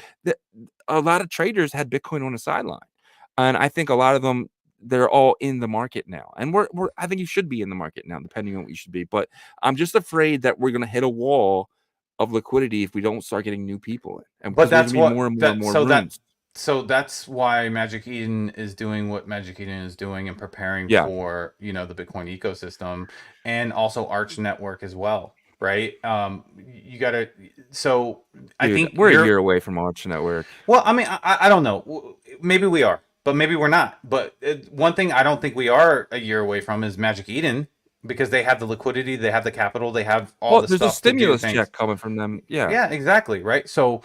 A lot of traders had Bitcoin on the sideline, and I think a lot of them, they're all in the market now, and I think you should be in the market now, depending on what you should be. But I'm just afraid that we're gonna hit a wall of liquidity if we don't start getting new people in, and But because there's that's gonna be what more and more that and more so that runes. so that's why Magic Eden is doing what Magic Eden is doing and preparing Yeah. for, the Bitcoin ecosystem, and also Arch Network as well, right? You gotta. So I Dude, think we're a you're. year away from Arch Network. Well, I mean, I don't know. Maybe we are, but maybe we're not. But one thing I don't think we are a year away from is Magic Eden, because they have the liquidity, they have the capital, they have all Well, the there's a stuff to do stimulus things. check coming from them. Yeah. Yeah, exactly, right? So,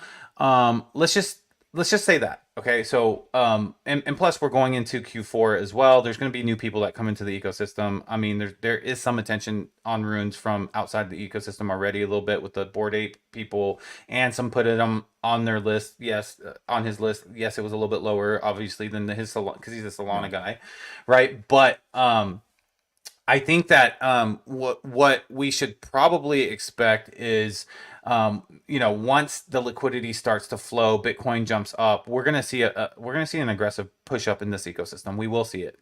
let's just say that. Okay, so and plus we're going into Q4 as well. There's going to be new people that come into the ecosystem. I mean, there is some attention on runes from outside the ecosystem already a little bit with the Bored Ape people, and some put it on their list. Yes, on his list. Yes, it was a little bit lower, obviously, than his salon because he's a Solana guy, right? But I think that what we should probably expect is, once the liquidity starts to flow, Bitcoin jumps up. We're gonna see an aggressive push up in this ecosystem. We will see it.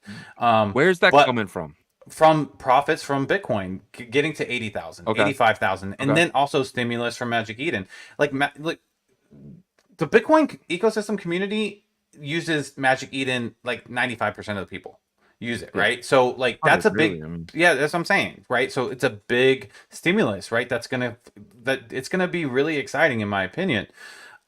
Where's that But coming from? from profits from Bitcoin getting to 80,000, Okay. 85,000, and Okay. then also stimulus from Magic Eden. Like the Bitcoin ecosystem community uses Magic Eden like 95% of the people use it, Yeah. right? So like that's a Really, big I mean, yeah, that's what I'm saying, right? So it's a big stimulus, right? That it's gonna be really exciting in my opinion.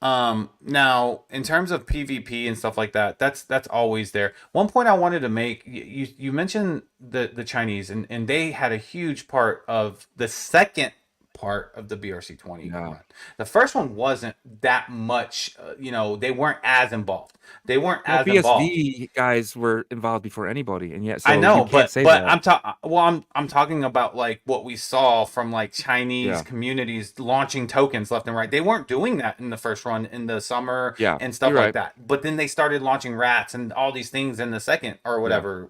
Now in terms of PvP and stuff like that, that's always there. One point I wanted to make, you mentioned the Chinese, and they had a huge part of the second part of the BRC20 yeah. run. The first one wasn't that much, they weren't as involved. They weren't Well, as involved. BSV guys were involved before anybody, and yet I so know, you can't say but that. I'm talking about like what we saw from like Chinese Yeah. communities launching tokens left and right. They weren't doing that in the first run in the summer Yeah, and stuff you're like right. that. But then they started launching rats and all these things in the second or whatever,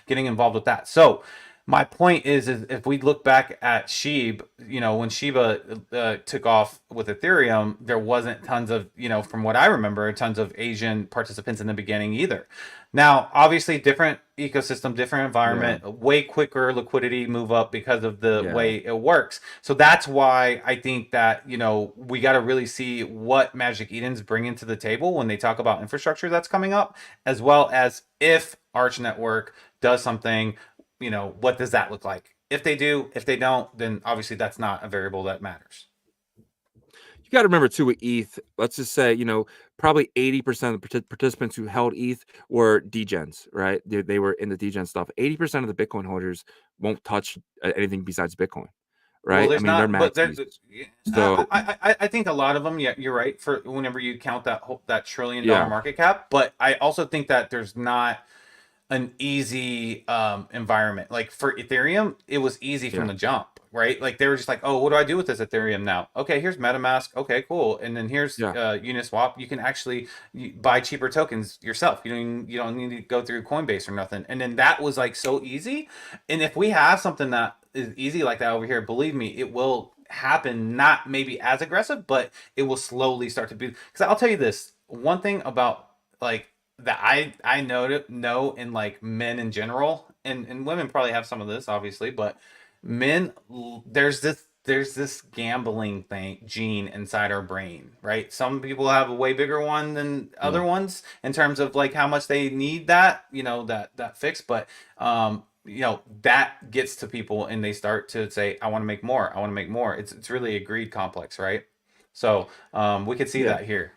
getting involved with that. So my point is if we look back at Sheeb, when Shiba took off with Ethereum, there wasn't tons of, from what I remember, tons of Asian participants in the beginning either. Now, obviously, different ecosystem, different environment, way quicker liquidity move up because of the Yeah. way it works. So that's why I think that, we got to really see what Magic Eden's bringing to the table when they talk about infrastructure that's coming up, as well as if Arch Network does something, what does that look like? If they do, if they don't, then obviously that's not a variable that matters. You got to remember too with ETH. Let's just say probably 80% of the participants who held ETH were degens, right? They were in the degen stuff. 80% of the Bitcoin holders won't touch anything besides Bitcoin, Well, right? I there's mean, they're not, but maxis. So I think a lot of them. Yeah, you're right. For whenever you count that that $1 trillion yeah, market cap, but I also think that there's not an easy environment. Like for Ethereum, it was easy from yeah, the jump, right? Like they were just like, oh, what do I do with this Ethereum now? Okay, here's MetaMask. Okay, cool. And then here's yeah. Uniswap. You can actually buy cheaper tokens yourself. You don't need to go through Coinbase or nothing. And then that was like so easy. And if we have something that is easy like that over here, believe me, it will happen. Not maybe as aggressive, but it will slowly start to be. Because I'll tell you this one thing about like that I know in like men in general, and women probably have some of this obviously, but men, there's this gambling thing gene inside our brain, right? Some people have a way bigger one than other ones in terms of like how much they need that, that fix, but that gets to people and they start to say, I want to make more, I want to make more. It's really a greed complex, right? So we could see Yeah. that here.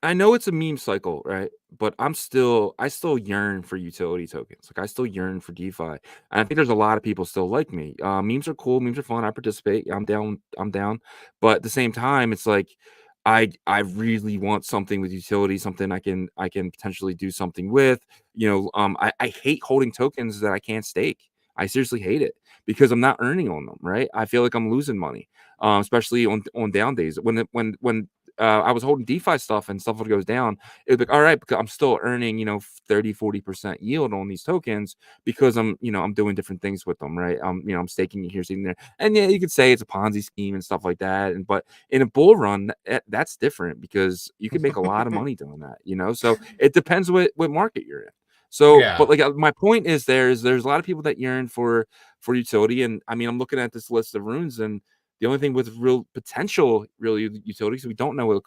I know it's a meme cycle, right? But I still yearn for utility tokens. Like I still yearn for DeFi. And I think there's a lot of people still like me. Memes are cool, memes are fun. I participate. I'm down. But at the same time, it's like I really want something with utility, something I can potentially do something with. I hate holding tokens that I can't stake. I seriously hate it because I'm not earning on them, right? I feel like I'm losing money. Especially on down days when I was holding DeFi stuff and stuff would goes down, it would be like, all right, because I'm still earning, 30-40% yield on these tokens because I'm doing different things with them, right? I'm staking it here, staking there. And yeah, you could say it's a Ponzi scheme and stuff like that. But in a bull run, that's different because you can make a lot of money doing that, so it depends what market you're in. So, Yeah. but like my point is there's a lot of people that yearn for utility. And I mean, I'm looking at this list of runes, and the only thing with real potential, really utilities, we don't know what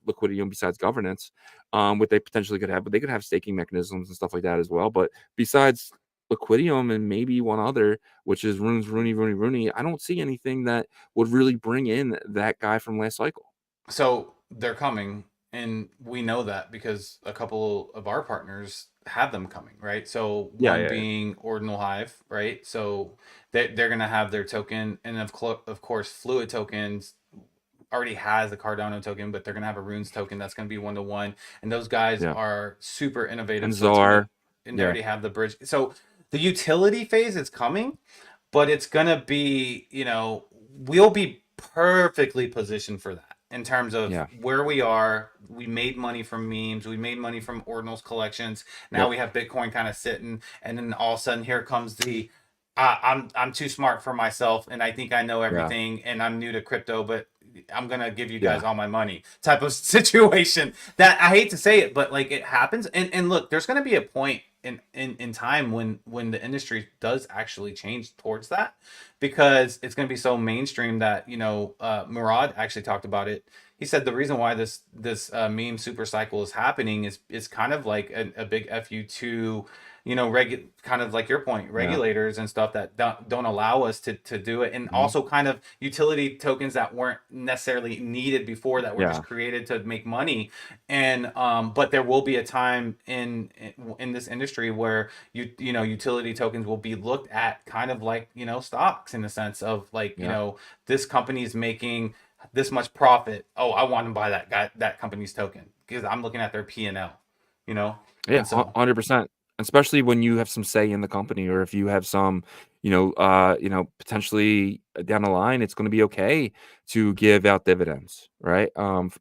liquidity besides governance, what they potentially could have, but they could have staking mechanisms and stuff like that as well. But besides Liquidium and maybe one other, which is Runes, Rooney, I don't see anything that would really bring in that guy from last cycle. So they're coming, and we know that because a couple of our partners have them coming, right? So one Yeah. being Ordinal Hive, right? So they're going to have their token, and of course, Fluid tokens already has a Cardano token, but they're gonna have a Runes token that's gonna be 1-to-1, and those guys are super innovative. And So Czar. and they already have the bridge. So the utility phase is coming, but it's gonna be, you know, we'll be perfectly positioned for that in terms of where we are. We made money from memes, we made money from ordinals collections. Now we have Bitcoin kind of sitting, and then all of a sudden here comes the I'm too smart for myself, and I think I know everything, and I'm new to crypto, but I'm gonna give you guys all my money type of situation. That I hate to say it, but like it happens. And look, there's gonna be a point in time when the industry does actually change towards that, because it's gonna be so mainstream that, you know, Murad actually talked about it. He said the reason why this meme super cycle is happening is kind of like a big fu to, you know, kind of like your point, regulators and stuff that don't allow us to do it, and also kind of utility tokens that weren't necessarily needed before, that were just created to make money. And but there will be a time in this industry where you know, utility tokens will be looked at kind of like, you know, stocks, in the sense of like, you know, this company is making this much profit. Oh, I want to buy that company's token because I'm looking at their P&L, you know. Yeah, 100%. Especially when you have some say in the company, or if you have some, you know, potentially down the line, it's going to be okay to give out dividends, right?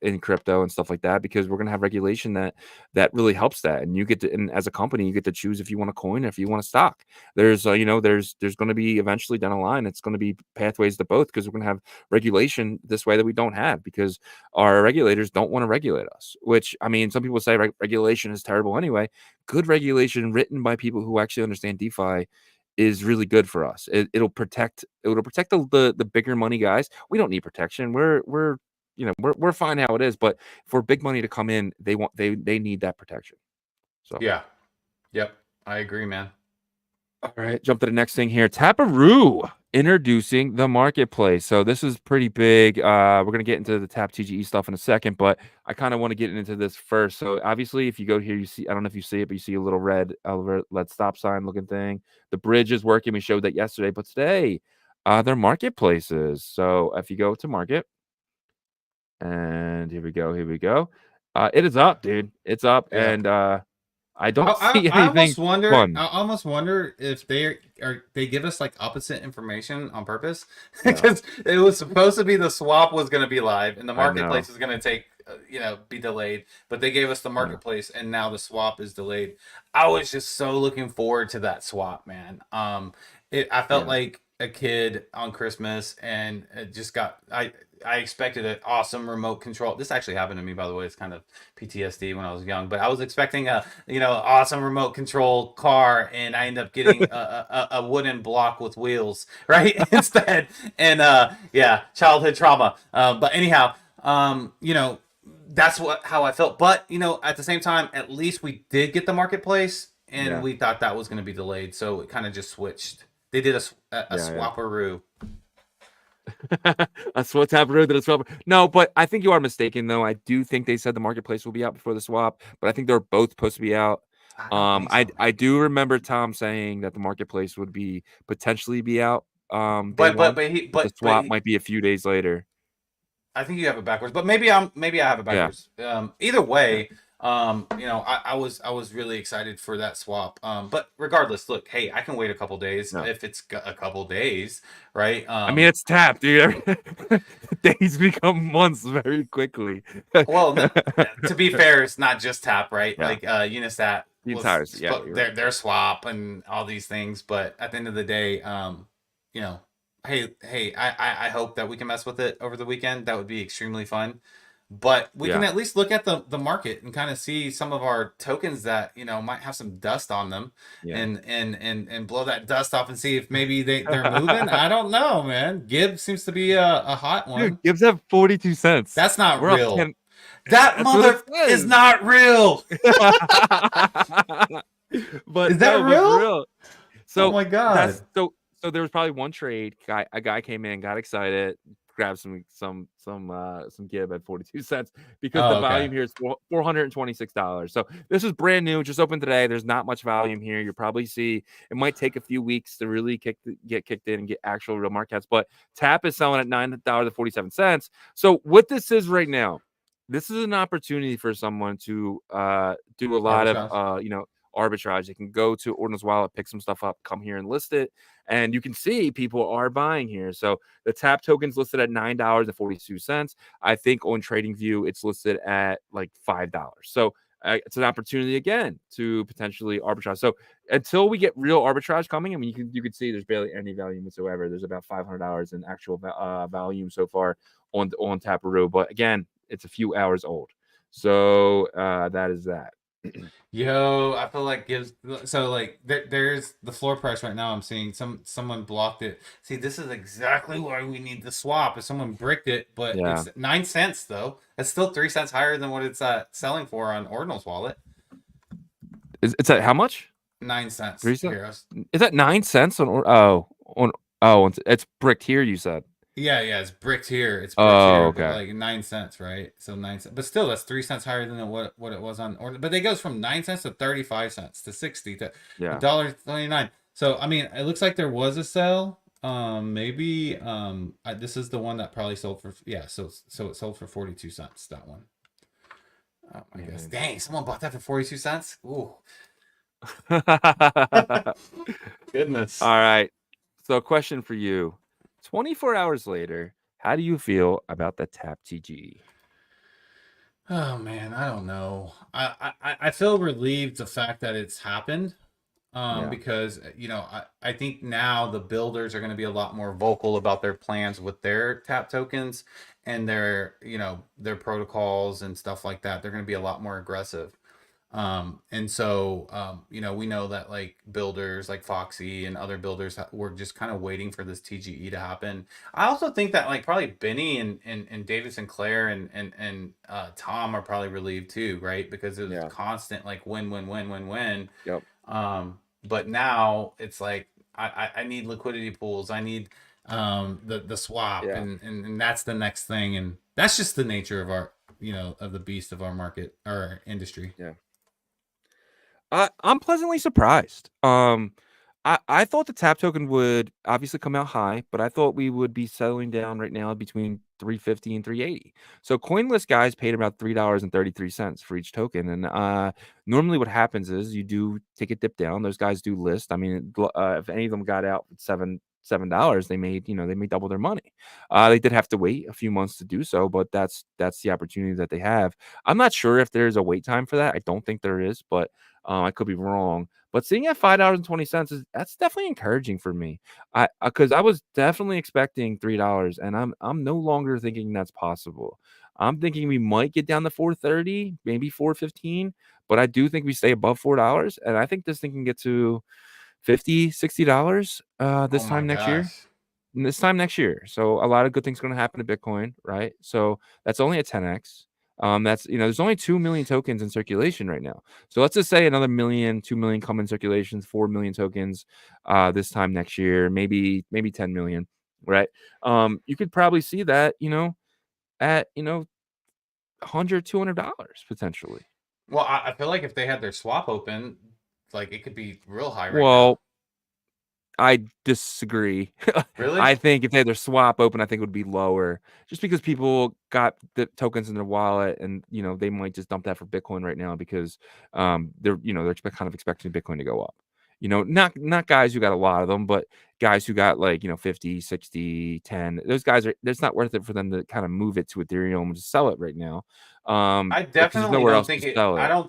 In crypto and stuff like that, because we're going to have regulation that really helps that. And you get to, and as a company, you get to choose if you want a coin or if you want a stock. There's, you know, there's going to be eventually down the line, it's going to be pathways to both, because we're going to have regulation this way that we don't have, because our regulators don't want to regulate us. Which, I mean, some people say regulation is terrible anyway. Good regulation written by people who actually understand DeFi is really good for us. It'll protect the bigger money guys. We don't need protection. We're you know, we're fine how it is. But for big money to come in, they need that protection. So yep, I agree, man. All right, jump to the next thing here. Taparoo introducing the marketplace. So this is pretty big. We're gonna get into the Tap TGE stuff in a second, but I kind of want to get into this first. So obviously, if you go here, you see, I don't know if you see it, but you see a little red stop sign looking thing. The bridge is working. We showed that yesterday, but today, they're marketplaces. So if you go to market, and here we go, it is up, dude. It's up, and I don't see anything. I almost wonder if they give us like opposite information on purpose, because it was supposed to be the swap was going to be live and the marketplace is going to take, you know, be delayed, but they gave us the marketplace and now the swap is delayed. I was just so looking forward to that swap, man. I felt like a kid on Christmas, and it just got I expected an awesome remote control. This actually happened to me, by the way. It's kind of PTSD when I was young, but I was expecting a, you know, awesome remote control car, and I ended up getting a wooden block with wheels, right? Instead. And childhood trauma. But anyhow, you know, that's how I felt. But, you know, at the same time, at least we did get the marketplace, and we thought that was going to be delayed, so it kind of just switched. They did a swapperoo. A Taparoo did a swap. No, but I think you are mistaken, though. I do think they said the marketplace will be out before the swap, but I think they're both supposed to be out. I do remember Tom saying that the marketplace would be potentially be out. But the swap might be a few days later. I think you have it backwards, but maybe I have it backwards. Either way. You know, I was really excited for that swap. But regardless, look, hey, I can wait a couple days if it's a couple days, right? I mean, it's Tap, dude. Days become months very quickly. Well, to be fair, it's not just Tap, right? Like Unisat, their swap and all these things. But at the end of the day, you know, hey, I hope that we can mess with it over the weekend. That would be extremely fun. But we can at least look at the market and kind of see some of our tokens that, you know, might have some dust on them, and blow that dust off and see if maybe they're moving. I don't know, man. Gibbs seems to be a hot one. Dude, Gibbs have 42 cents. That's not real. That mother is not real. But is that real? So, oh my god. So there was probably one trade. A guy came in, got excited, grab some gib at 42 cents because the Oh, volume okay. here is $426. So this is brand new, just opened today. There's not much volume here. You'll probably see it might take a few weeks to really get kicked in and get actual real markets. But Tap is selling at $9.47. So what this is right now, this is an opportunity for someone to do a lot of Arbitrage. arbitrage. They can go to Ordinal's wallet, pick some stuff up, come here and list it, and you can see people are buying here. So the Tap token's listed at $9.42. I think on TradingView it's listed at like $5. So it's an opportunity again to potentially arbitrage. So until we get real arbitrage coming, I mean, you can see there's barely any volume whatsoever. There's about $500 in actual volume so far on Taparoo, but again, it's a few hours old. So that is that. Yo, I feel like there's the floor price right now. I'm seeing someone blocked it. See, this is exactly why we need the swap. If someone bricked it, but Yeah. it's 9 cents though. That's still 3 cents higher than what it's selling for on Ordinal's wallet. It's at how much? 9 cents. 3 cents? Here, Is that 9 cents it's bricked here, you said? yeah, it's bricked here. It's bricked Oh, here, okay. but like 9 cents, right? So 9 cents, but still, that's 3 cents higher than what it was on order. But it goes from 9 cents to 35 cents to 60 to $1.29. So I mean, it looks like there was a sell. Maybe this is the one that probably sold for So it sold for 42 cents. That one. Oh my gosh! Dang, someone bought that for 42 cents. Ooh. Goodness. All right. So a question for you. 24 hours later, how do you feel about the Tap TG? Oh man, I don't know. I feel relieved the fact that it's happened. Because I think now the builders are going to be a lot more vocal about their plans with their Tap tokens and their protocols and stuff like that. They're going to be a lot more aggressive. And so, we know that like builders like Foxy and other builders were just kind of waiting for this TGE to happen. I also think that like probably Benny and David Sinclair and Tom are probably relieved too, right? Because it was constant like win. Yep. But now it's like I need liquidity pools. I need the swap and that's the next thing. And that's just the nature of our of the beast of our market, our industry. Yeah. I'm pleasantly surprised. I thought the Tap token would obviously come out high, but I thought we would be settling down right now between 350 and 380. So CoinList guys paid about $3.33 for each token, and normally what happens is you do take a dip down. Those guys do list. I mean, if any of them got out at $7, they made double their money. They did have to wait a few months to do so, but that's the opportunity that they have. I'm not sure if there's a wait time for that. I don't think there is, but I could be wrong. But seeing at $5.20 that's definitely encouraging for me. Because I was definitely expecting $3, and I'm no longer thinking that's possible. I'm thinking we might get down to 430, maybe 415, but I do think we stay above $4, and I think this thing can get to $50-$60 this time next year. This time next year. So a lot of good things going to happen to Bitcoin, right? So that's only a 10x. That's there's only 2 million tokens in circulation right now. So let's just say another 2 million come in circulations, 4 million tokens this time next year, maybe 10 million, right? You could probably see that, at $100, $200 potentially. Well, I feel like if they had their swap open, like it could be real high right now. now. I disagree. Really? I think if they had their swap open, I think it would be lower, just because people got the tokens in their wallet, and they might just dump that for Bitcoin right now because they're kind of expecting Bitcoin to go up. Not guys who got a lot of them, but guys who got like 50, 60, 10. Those guys it's not worth it for them to kind of move it to Ethereum and just sell it right now. I definitely don't think it. I don't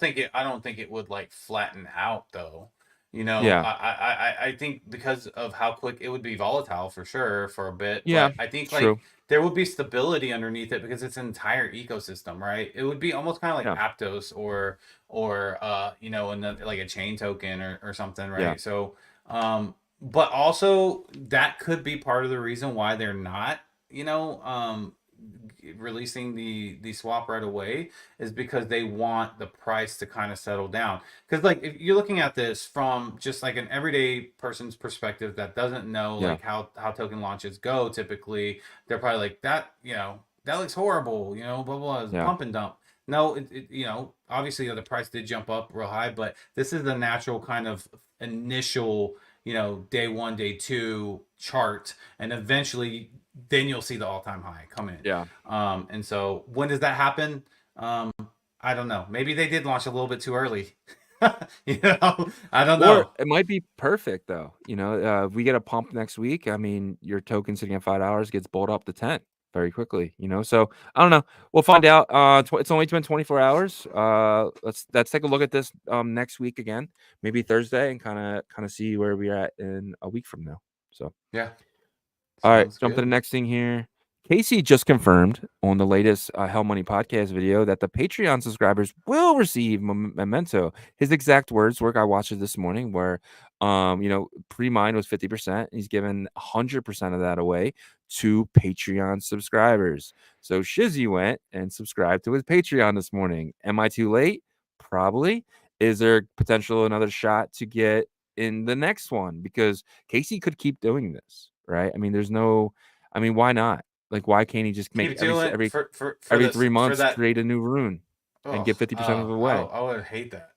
think it would like flatten out though. I think because of how quick it would be volatile for sure for a bit. Yeah, but I think true. like there would be stability underneath it because it's an entire ecosystem, right? It would be almost kind of like Aptos or like a chain token or something, right? Yeah. So, but also that could be part of the reason why they're not, releasing the swap right away is because they want the price to kind of settle down. Because like if you're looking at this from just like an everyday person's perspective that doesn't know like how token launches go, typically they're probably like that, that looks horrible, blah blah, blah, pump and dump. No, obviously the price did jump up real high, but this is the natural kind of initial, day one, day two chart, and eventually then you'll see the all-time high come in. Yeah. And so when does that happen? I don't know. Maybe they did launch a little bit too early. I don't know. Or it might be perfect though. If we get a pump next week, I mean, your token sitting at $5 gets bought up to 10 very quickly. So I don't know. We'll find out. It's only been 24 hours. Let's take a look at this next week again, maybe Thursday, and kind of see where we're at in a week from now. So yeah. All right, jump to the next thing here. Casey just confirmed on the latest Hell Money podcast video that the Patreon subscribers will receive Memento. His exact words were, I watched it this morning, where, pre-mine was 50%. He's given 100% of that away to Patreon subscribers. So Shizzy went and subscribed to his Patreon this morning. Am I too late? Probably. Is there potential another shot to get in the next one? Because Casey could keep doing this. Right? I mean, why not? Like, why can't he just make every 3 months create a new rune and give 50% of it away? I would hate that.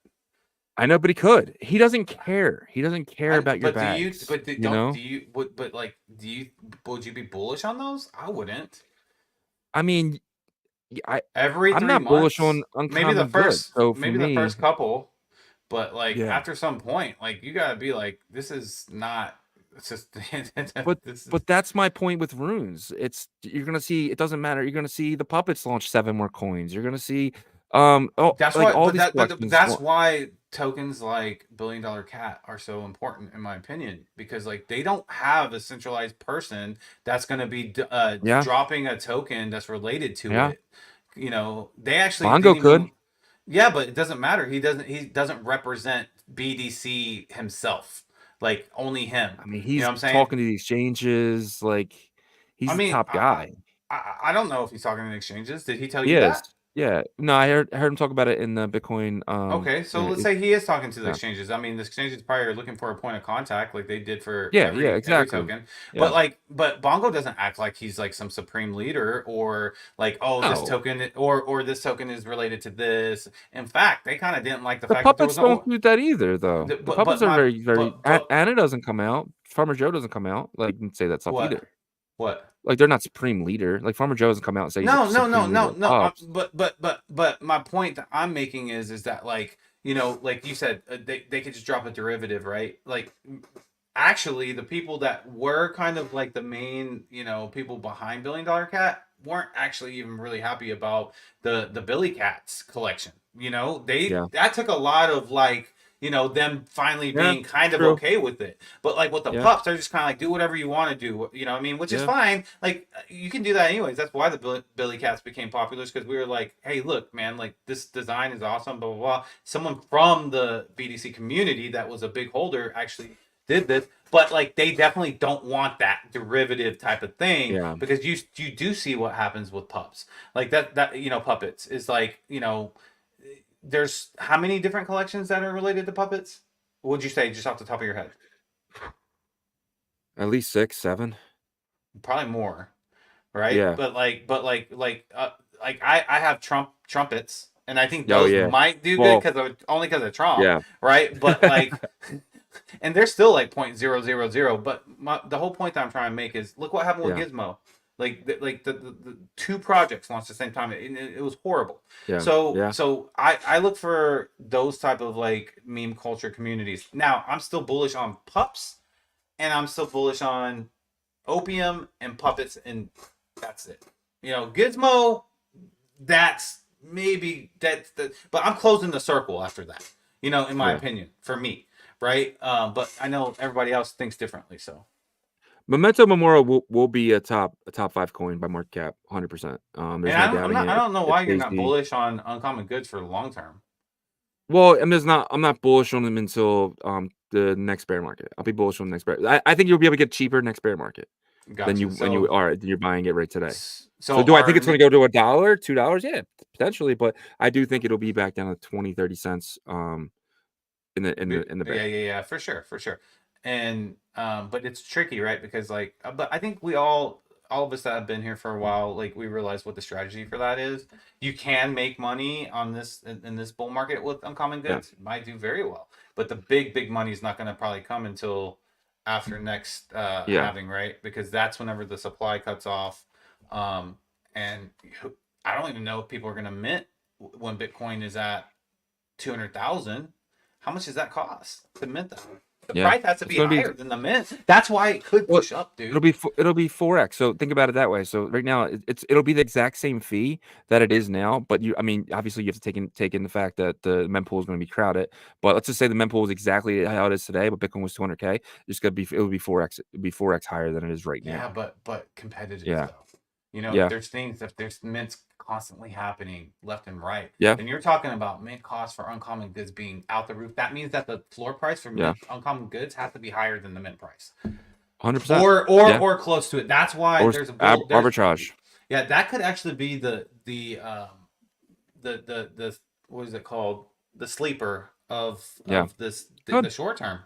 I know, but he could. He doesn't care. He doesn't care about your bags. Would you be bullish on those? I wouldn't. I mean, I'm not bullish on maybe the first the first couple, but like after some point, like you gotta be like, this is not. It's just, but that's my point with runes. You're gonna see. It doesn't matter. You're gonna see the puppets launch 7 more coins. You're gonna see. That's why tokens like $1 Billion Cat are so important, in my opinion, because like they don't have a centralized person that's gonna be dropping a token that's related to it. They actually Bongo could. Yeah, but it doesn't matter. He doesn't represent BDC himself. Like only him. I mean, he's talking to the exchanges. Like he's the top guy. I don't know if he's talking to the exchanges. Did he tell you that? Yeah. No, I heard him talk about it in the Bitcoin. Okay, so let's say he is talking to the exchanges. I mean, the exchanges probably are looking for a point of contact, like they did for every token. Yeah. But Bongo doesn't act like he's like some supreme leader or like, this token or this token is related to this. In fact, they kind of didn't like the fact that there was don't do that either, though. The puppets are very. Anna doesn't come out. Farmer Joe doesn't come out like and say that stuff either. What? Like they're not supreme leader. Like Farmer Joe doesn't come out and say no. But my point that I'm making is that like like you said, they could just drop a derivative, right? Like actually, the people that were kind of like the main people behind $1 Billion Cat weren't actually even really happy about the Billy Cats collection. That took a lot of like. Them finally being kind of okay with it. But like with the pups, they're just kind of like, do whatever you want to do. What I mean? Which is fine. Like you can do that anyways. That's why the Billy Cats became popular, because we were like, hey, look, man, like this design is awesome, blah, blah, blah. Someone from the BDC community that was a big holder actually did this. But like they definitely don't want that derivative type of thing because you do see what happens with pups. Like that puppets is like, there's how many different collections that are related to puppets? What would you say, just off the top of your head? At least 6, 7. Probably more, right? Yeah. But I have trumpets, and I think those might do good only because of Trump. Yeah. Right. But like, and they're still like 0.000. But the whole point that I'm trying to make is look what happened with Gizmo. Like the 2 projects launched at the same time. It was horrible. Yeah. So I look for those type of like meme culture communities. Now I'm still bullish on pups, and I'm still bullish on opium and puppets, and that's it. Gizmo, that's but I'm closing the circle after that. In my opinion, for me, right? But I know everybody else thinks differently. So. Memento Memorial will be a top 5 coin by market cap, 100%. I don't know why you're not bullish on Uncommon Goods for the long term. Well, I'm not bullish on them until the next bear market. I'll be bullish on the next bear. I think you'll be able to get cheaper next bear market. Then Gotcha. then you're buying it right today. So So do I think it's going to go to $1, $2? Yeah, potentially, but I do think it'll be back down to 20, 30 cents in the bit. Yeah, for sure. And but it's tricky, right? Because like, but I think we all of us that have been here for a while, like we realize what the strategy for that is. You can make money on this in this bull market with uncommon goods. It might do very well, but the big money is not going to probably come until after next halving, right? Because that's whenever the supply cuts off. And I don't even know if people are going to mint when Bitcoin is at 200,000. How much does that cost to mint that? The price has to be higher than the mint. That's why it could push up, dude. It'll be 4x. So think about it that way. So right now it'll be the exact same fee that it is now, but I mean, obviously you have to take in the fact that the mempool is going to be crowded. But let's just say the mempool is exactly how it is today, but Bitcoin was 200K. It'll be 4x. It'll be 4x higher than it is right now. Yeah, but competitive stuff. You know, there's things, if there's mints constantly happening left and right. Yeah. And you're talking about mint costs for uncommon goods being out the roof. That means that the floor price for mint uncommon goods has to be higher than the mint price. 100%. Or close to it. That's why there's arbitrage. Yeah, that could actually be the what is it called? The sleeper of this the short term,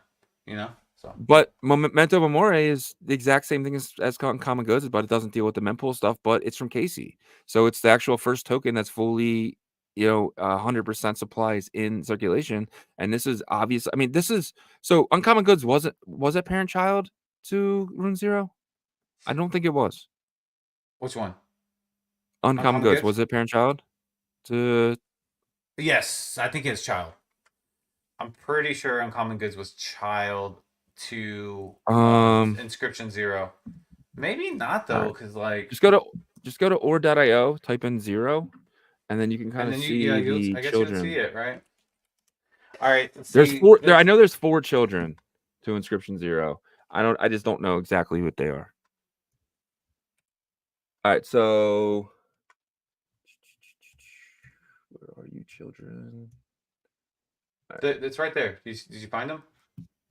you know? So, but Memento Mori is the exact same thing as common goods, but it doesn't deal with the mempool stuff. But it's from Casey, so it's the actual first token that's fully, 100% supplies in circulation. And this is obvious. I mean, this is so uncommon goods was it parent child to Rune Zero? I don't think it was. Which one? Uncommon goods was it parent child to? Yes, I think it's child. I'm pretty sure uncommon goods was child to inscription 0. Maybe not though, because like just go to or.io, type in 0, and then you can kind of see the I guess children. you'll see it, right? All right. There's 4 there. I know there's 4 children to inscription 0. I just don't know exactly what they are. All right, so where are you, children? Right. It's right there. Did you find them?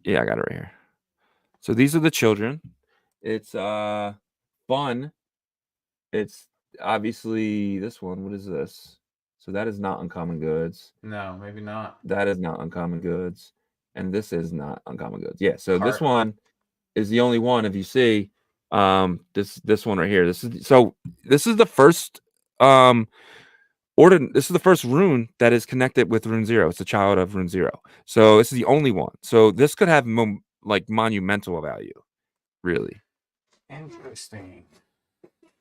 Yeah, I got it right here. So these are the children. It's fun. It's obviously this one. What is this? So that is not uncommon goods. No, maybe not. That is not uncommon goods. And this is not uncommon goods. Yeah, so this one is the only one. If you see this one right here. This is the first this is the first rune that is connected with Rune 0. It's a child of Rune 0. So this is the only one. So this could have like monumental value, really. Interesting.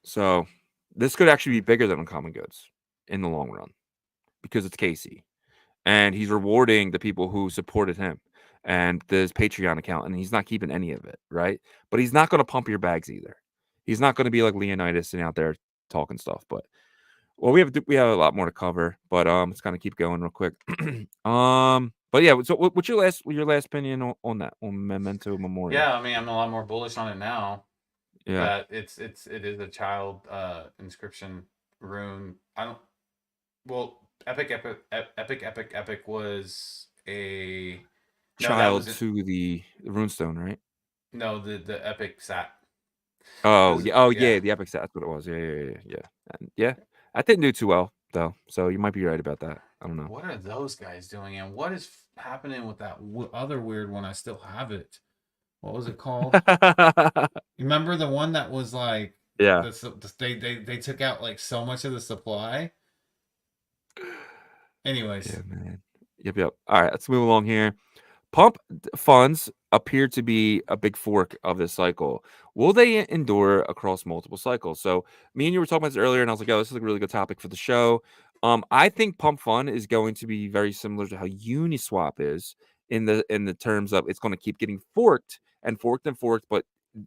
So this could actually be bigger than uncommon goods in the long run because it's Casey, and he's rewarding the people who supported him and his Patreon account, and he's not keeping any of it, right? But he's not going to pump your bags either. He's not going to be like Leonidas and out there talking stuff, but. Well, we have a lot more to cover, but let's kind of keep going real quick. But yeah, so what's your last opinion on that, on Memento Mori? Yeah, I mean, I'm a lot more bullish on it now. Yeah, that it is a child inscription rune. Epic was a child to the runestone, right? No, the epic sat. Yeah, the epic sat. That's what it was. Yeah. I didn't do too well though, so you might be right about that. I don't know. What are those guys doing, and what is happening with that other weird one? I still have it. What was it called? You remember the one that was like, they took out like so much of the supply. Anyways, yeah, man. Yep. All right, let's move along here. Pump funds appear to be a big fork of this cycle. Will they endure across multiple cycles? So me and you were talking about this earlier, and I was like, oh, this is a really good topic for the show. I think Pump Fund is going to be very similar to how Uniswap is in the terms of it's going to keep getting forked, but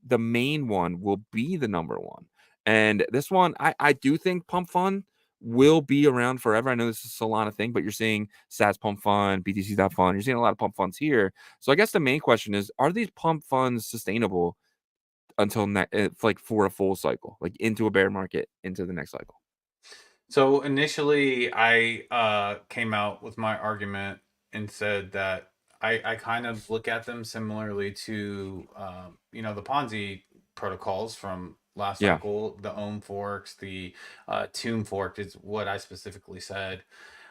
the main one will be the number one. And this one, I do think Pump Fund will be around forever. I know this is a Solana thing, but you're seeing Sats Pump Fund, BTC.Fund. You're seeing a lot of pump funds here. So I guess the main question is, are these pump funds sustainable until for a full cycle, like into a bear market, into the next cycle? So initially, I came out with my argument and said that I kind of look at them similarly to the Ponzi protocols from last Yeah. cycle. The ohm forks, the tomb fork is what I specifically said.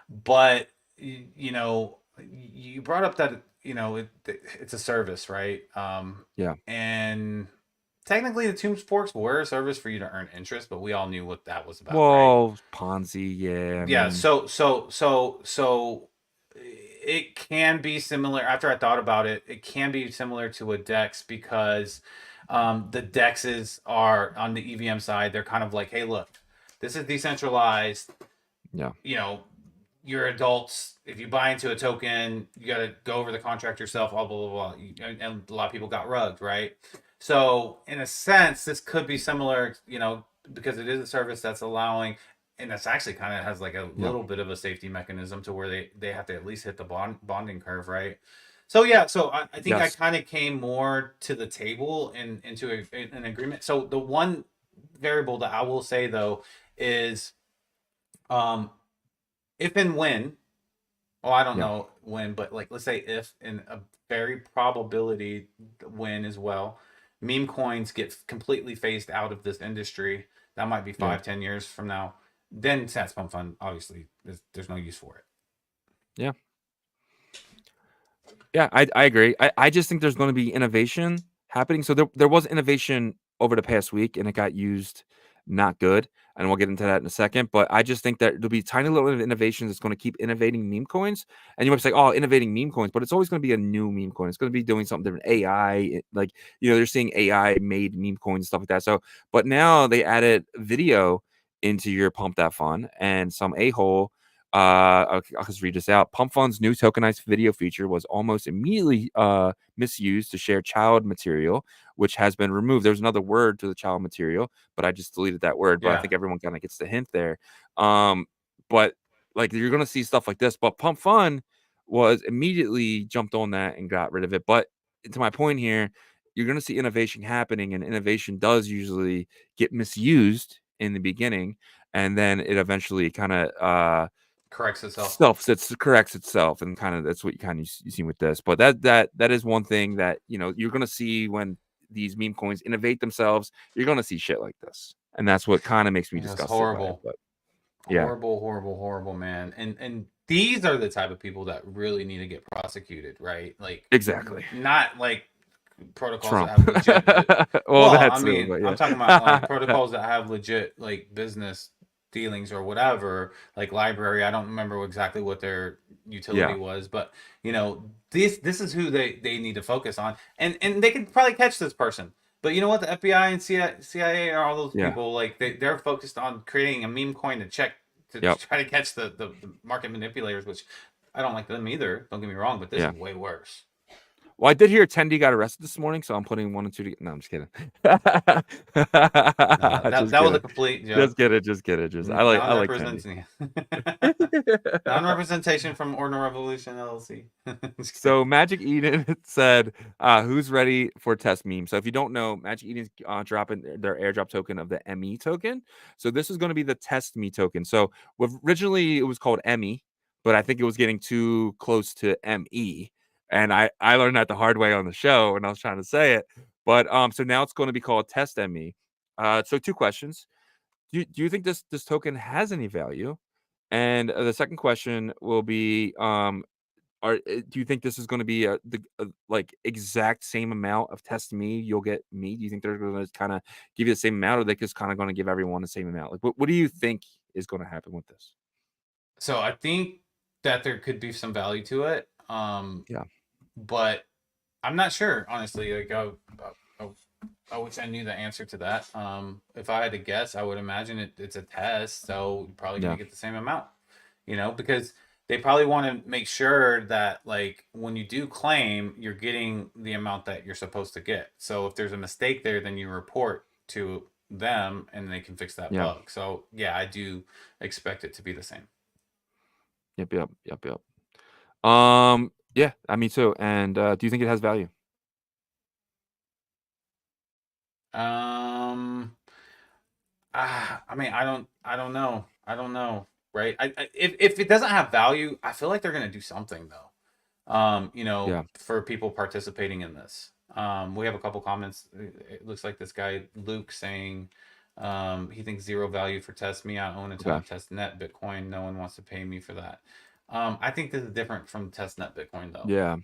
But you know, you brought up that it's a service, right? Yeah. And technically, the tomb forks were a service for you to earn interest, but we all knew what that was about, right? Well, Ponzi, yeah. I Yeah. mean, So it can be similar. After I thought about it, it can be similar to a DEX because the DEXs are on the EVM side. They're kind of like, hey, look, this is decentralized. yeah. You know, you're adults. If you buy into a token, you got to go over the contract yourself. Blah blah blah blah. And a lot of people got rugged, right? So in a sense, this could be similar. Because it is a service that's allowing, and that's actually kind of has like a Yeah. little bit of a safety mechanism to where they have to at least hit the bonding curve, right? So yeah, so I think Yes. I kind of came more to the table and into an agreement. So the one variable that I will say though is if and when, well, I don't Yeah. know when, but like let's say if in a very probability when as well, meme coins get completely phased out of this industry. That might be Yeah. 5-10 years from now. Then Sats Pump Fund obviously there's no use for it. Yeah. Yeah, I agree. I just think there's going to be innovation happening. So there was innovation over the past week, and it got used not good. And we'll get into that in a second. But I just think that there'll be tiny little innovations that's going to keep innovating meme coins. And you might say, oh, innovating meme coins, but it's always going to be a new meme coin. It's going to be doing something different. AI, like, they're seeing AI made meme coins, stuff like that. So, but now they added video into your Pump That Fun, and some a-hole I'll just read this out. Pump Fund's new tokenized video feature was almost immediately misused to share child material, which has been removed. There's another word to the child material, but I just deleted that word. But I Yeah. think everyone kind of gets the hint there. But like, you're gonna see stuff like this. But Pump Fun was immediately jumped on that and got rid of it. But to my point here, you're gonna see innovation happening, and innovation does usually get misused in the beginning, and then it eventually kind of Corrects itself. corrects itself, and kind of that's what you see with this. But that is one thing that you're gonna see when these meme coins innovate themselves. You're gonna see shit like this, and that's what kind of makes me It's disgusted horrible. by it. But yeah, Horrible, man. And these are the type of people that really need to get prosecuted, right? Like exactly. not like protocols Trump. that have legit. Well, I that's mean, yeah. I'm talking about like protocols that have legit like business dealings or whatever, like library. I don't remember exactly what their utility was, but this is who they need to focus on, and they could probably catch this person. But you know what? The FBI and CIA are all those people. Like they're focused on creating a meme coin to check to try to catch the market manipulators, which I don't like them either. Don't get me wrong, but this is way worse. Well, I did hear Tendi got arrested this morning, so I'm putting 1 and 2 together. No, I'm just kidding. That was a complete joke. Just kidding. I like Tendi. Non-representation from Ordinal Revolution LLC. So Magic Eden said, who's ready for test meme? So if you don't know, Magic Eden's dropping their airdrop token of the ME token. So this is going to be the test me token. So originally it was called ME, but I think it was getting too close to ME. And I learned that the hard way on the show when I was trying to say it. But so now it's going to be called Test ME. So 2 questions. Do you think this token has any value? And the second question will be, do you think this is going to be the like exact same amount of Test Me you'll get me? Do you think they're going to kind of give you the same amount, or they just kind of going to give everyone the same amount? Like, what do you think is going to happen with this? So I think that there could be some value to it. But I'm not sure, honestly. Like, I wish I knew the answer to that. If I had to guess, I would imagine it's a test, so you're probably gonna get the same amount. Because they probably want to make sure that, like, when you do claim, you're getting the amount that you're supposed to get. So if there's a mistake there, then you report to them, and they can fix that bug. So yeah, I do expect it to be the same. Yep. Yeah, I mean, so, and do you think it has value? I mean, I don't know, right? If it doesn't have value, I feel like they're gonna do something though. For people participating in this. We have a couple comments. It looks like this guy Luke saying he thinks zero value for test me. I own a ton Okay. of testnet Bitcoin. No one wants to pay me for that. I think this is different from testnet Bitcoin though. Yeah.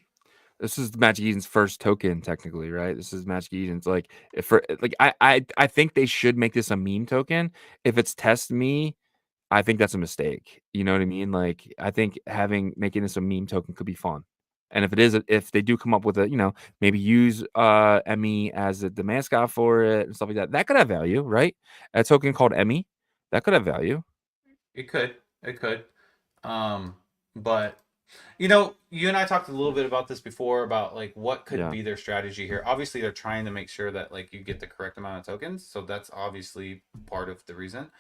This is Magic Eden's first token, technically, right? This is Magic Eden's like if for like I think they should make this a meme token. If it's test me, I think that's a mistake. You know what I mean? Like I think making this a meme token could be fun. And if it is, if they do come up with a, maybe use Emmy as the mascot for it and stuff like that, that could have value, right? A token called Emmy, that could have value. It could. But you and I talked a little bit about this before about like what could be their strategy here. Obviously, they're trying to make sure that like you get the correct amount of tokens, so that's obviously part of the reason.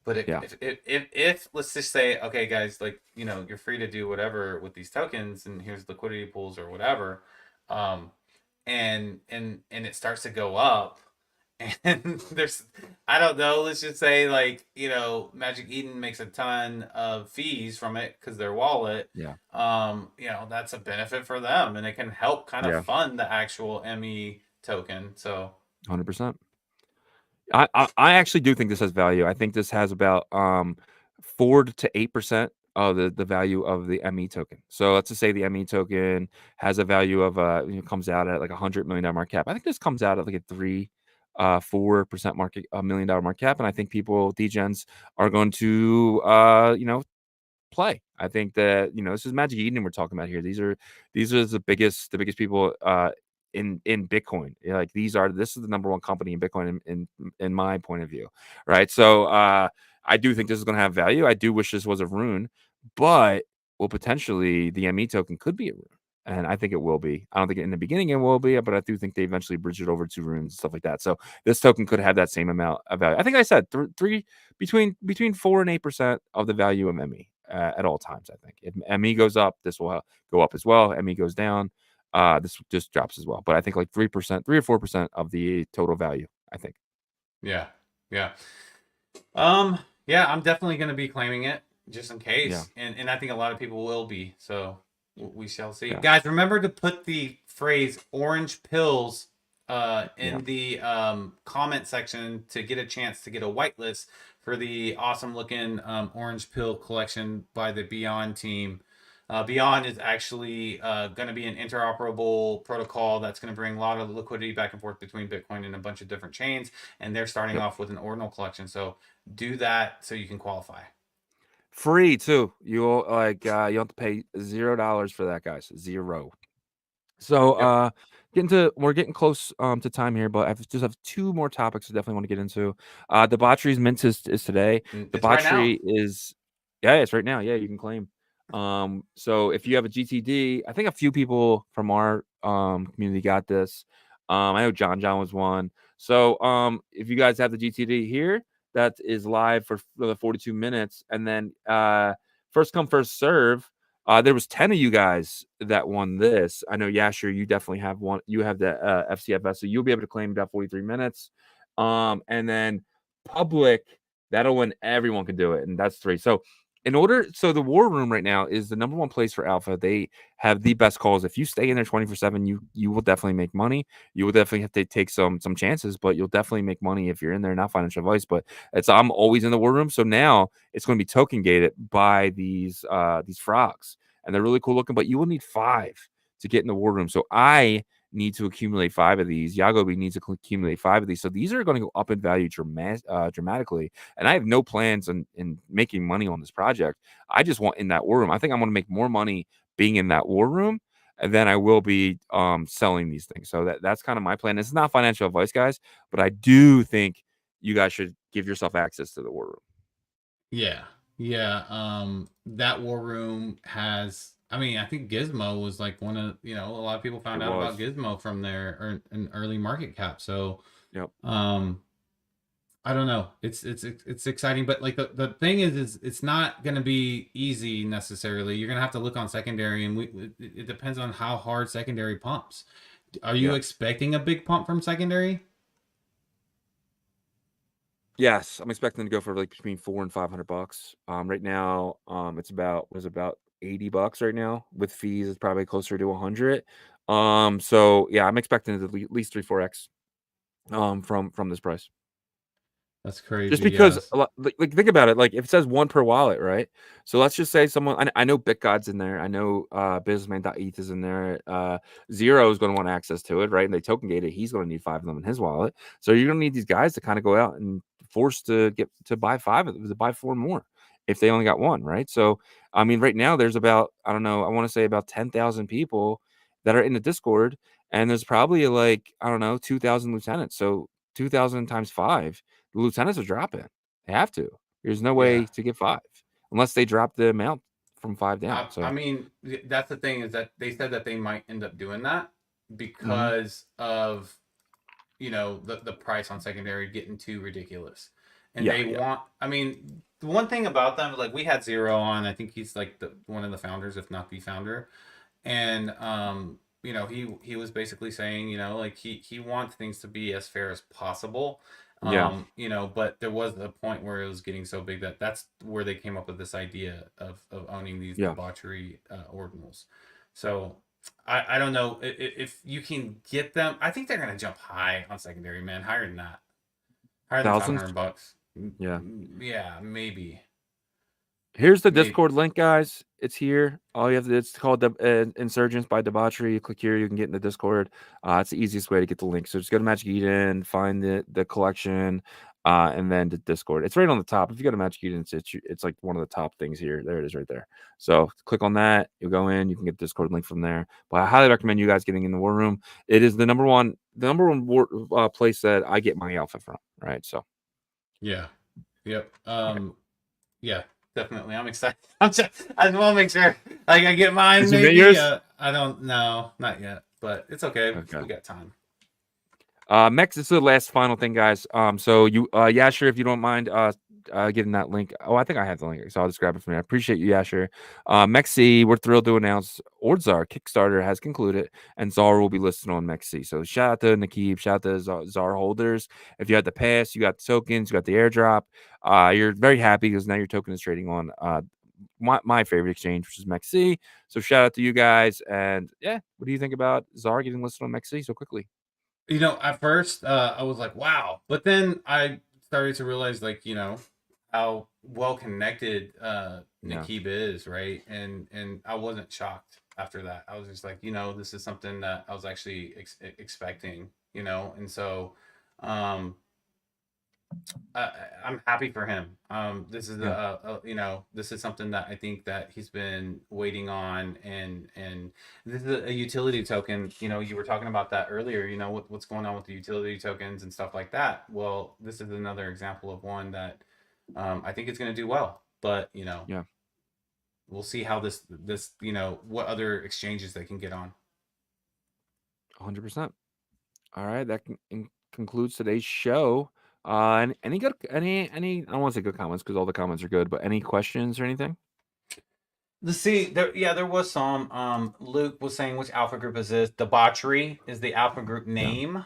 But if let's just say, okay, guys, like you're free to do whatever with these tokens, and here's liquidity pools or whatever, and it starts to go up. And there's, I don't know, let's just say like, Magic Eden makes a ton of fees from it because their wallet. Yeah. That's a benefit for them and it can help kind of fund the actual ME token. So 100%. I actually do think this has value. I think this has about 4 to 8% of the value of the ME token. So let's just say the ME token has a value of comes out at like $100 million market cap. I think this comes out at like a 4% market, $1 million market cap, and I think people, degens, are going to play. I think that this is Magic Eden we're talking about here. These are the biggest people in Bitcoin. Like this is the number one company in Bitcoin in my point of view, right? So I do think this is going to have value. I do wish this was a rune, but potentially the ME token could be a rune. And I think it will be. I don't think in the beginning it will be, but I do think they eventually bridge it over to runes and stuff like that. So this token could have that same amount of value. I think I said between 4 and 8% of the value of ME at all times. I think if ME goes up, this will go up as well. ME goes down, this just drops as well. But I think like 3%, 3 or 4% of the total value. I think. Yeah. I'm definitely going to be claiming it just in case, and I think a lot of people will be. So we shall see. Guys, remember to put the phrase "orange pills" in the comment section to get a chance to get a whitelist for the awesome looking orange pill collection by the Beyond team. Beyond is actually going to be an interoperable protocol that's going to bring a lot of liquidity back and forth between Bitcoin and a bunch of different chains, and they're starting off with an ordinal collection. So do that so you can qualify. Free too. You you have to pay $0 for that, guys. 0. So we're getting close to time here, but I just have 2 more topics I definitely want to get into. Debauchery's mint is today. Debauchery is it's right now. Yeah, you can claim. So if you have a GTD, I think a few people from our community got this. I know John was one. So if you guys have the GTD here, that is live for the 42 minutes, and then first come first serve. There was 10 of you guys that won this. I know Yasher, you definitely have one. You have the FCFS, so you'll be able to claim about 43 minutes. And then public, that'll win. Everyone can do it, and that's 3. So the war room right now is the number 1 place for alpha. They have the best calls. If you stay in there 24/7, you will definitely make money. You will definitely have to take some chances, but you'll definitely make money if you're in there. Not financial advice, but I'm always in the war room. So now it's going to be token gated by these frogs, and they're really cool looking. But you will need 5 to get in the war room. So I need to accumulate 5 of these. Yagobi needs to accumulate 5 of these. So these are going to go up in value dramatically. And I have no plans in making money on this project. I just want in that war room. I think I'm going to make more money being in that war room than I will be selling these things. So that's kind of my plan. This is not financial advice, guys, but I do think you guys should give yourself access to the war room. Yeah. That war room has, I think Gizmo was like one of, a lot of people found out about Gizmo from there or an early market cap. So, I don't know. It's exciting, but like the thing is it's not going to be easy necessarily. You're going to have to look on secondary, and it depends on how hard secondary pumps. Are you expecting a big pump from secondary? Yes, I'm expecting to go for like between $400 and $500. Right now, it's about $80 right now with fees. It's probably closer to 100. So yeah, I'm expecting at least 3-4x from this price. That's crazy. Just because, Yes. like, think about it. Like, if it says one per wallet, right? So let's just say someone, I know BitGod's in there. I know businessman.eth is in there. Zero is going to want access to it, right? And they token gate it. He's going to need 5 of them in his wallet. So you're going to need these guys to kind of go out and force to get to buy 5 of them, to buy 4 more if they only got one, right? So, I mean, right now there's about, I don't know, I want to say about 10,000 people that are in the Discord, and there's probably like, I don't know, 2,000 lieutenants. So 2,000 times 5. The lieutenants are dropping. They have to. There's no way Yeah. to get 5 unless they drop the amount from 5 down. I So mean, that's the thing, is that they said that they might end up doing that mhm. because of, you know, the price on secondary getting too ridiculous. And Yeah, they yeah, want, I mean, the one thing about them, like we had Zero on, I think he's like one of the founders, if not the founder. And you know, he was basically saying, you know, like he wants things to be as fair as possible. yeah, You know, but there was a point where it was getting so big that that's where they came up with this idea of owning these yeah. debauchery ordinals. So I don't know if you can get them. I think they're gonna jump high on secondary, man. Higher than that. Higher than Thousands. $500. Yeah. Yeah, maybe. Here's the Maybe. Discord link, guys. It's here. All you have to, it's called the Insurgents by Debauchery. You click here, you can get in the Discord. It's the easiest way to get the link. So just go to Magic Eden, find the collection, and then the Discord. It's right on the top. If you go to Magic Eden, it's like one of the top things here. There it is right there. So click on that. You go in, you can get the Discord link from there. But I highly recommend you guys getting in the War Room. It is the number one place that I get my alpha from. Right. So Yeah. Yep. all right. Yeah, definitely. I'm excited. I just want to make sure like I get mine. Did you get Maybe. yours? I don't know, not yet, but it's okay. Okay. We got time. Next, this is the last final thing, guys. So you, Yasher, if you don't mind, getting that link. Oh, I think I have the link, so I'll just grab it from there. I appreciate you, Yasher. Mexi, we're thrilled to announce Ordzar Kickstarter has concluded, and Zar will be listed on Mexi. So shout out to Nakib, shout out to Zar holders. If you had the pass, you got the tokens, you got the airdrop. You're very happy because now your token is trading on my favorite exchange, which is Mexi. So shout out to you guys, and yeah, what do you think about Zar getting listed on Mexi so quickly? You know, at first I was like, wow, but then I started to realize, like, you know, how well connected Yeah. Nakib is, right? And I wasn't shocked after that. I was just like, you know, this is something that I was actually expecting, you know, and so um I'm happy for him. This is Yeah. you know, this is something that I think that he's been waiting on, and this is a utility token. You know, you were talking about that earlier. You know, what's going on with the utility tokens and stuff like that. Well, this is another example of one that I think it's going to do well. But you know, Yeah. we'll see how this you know, what other exchanges they can get on. 100%. All right, that concludes today's show. Any good, any? I don't want to say good comments because all the comments are good, but any questions or anything? Let's see. There was some. Luke was saying, which alpha group is this? Debauchery is the alpha group Yeah. name.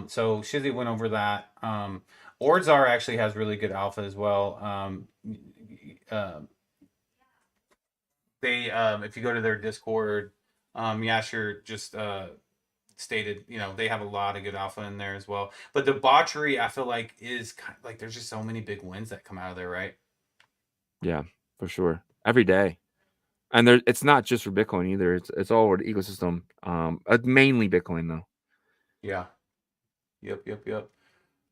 So Shizzy went over that. Ordzar actually has really good alpha as well. They if you go to their Discord, Yasher just stated, you know, they have a lot of good alpha in there as well. But Debauchery, I feel like, is kind of, like, there's just so many big wins that come out of there, right? Yeah, for sure. Every day. And there, it's not just for Bitcoin either. It's all over the ecosystem. Mainly Bitcoin though. Yeah. Yep.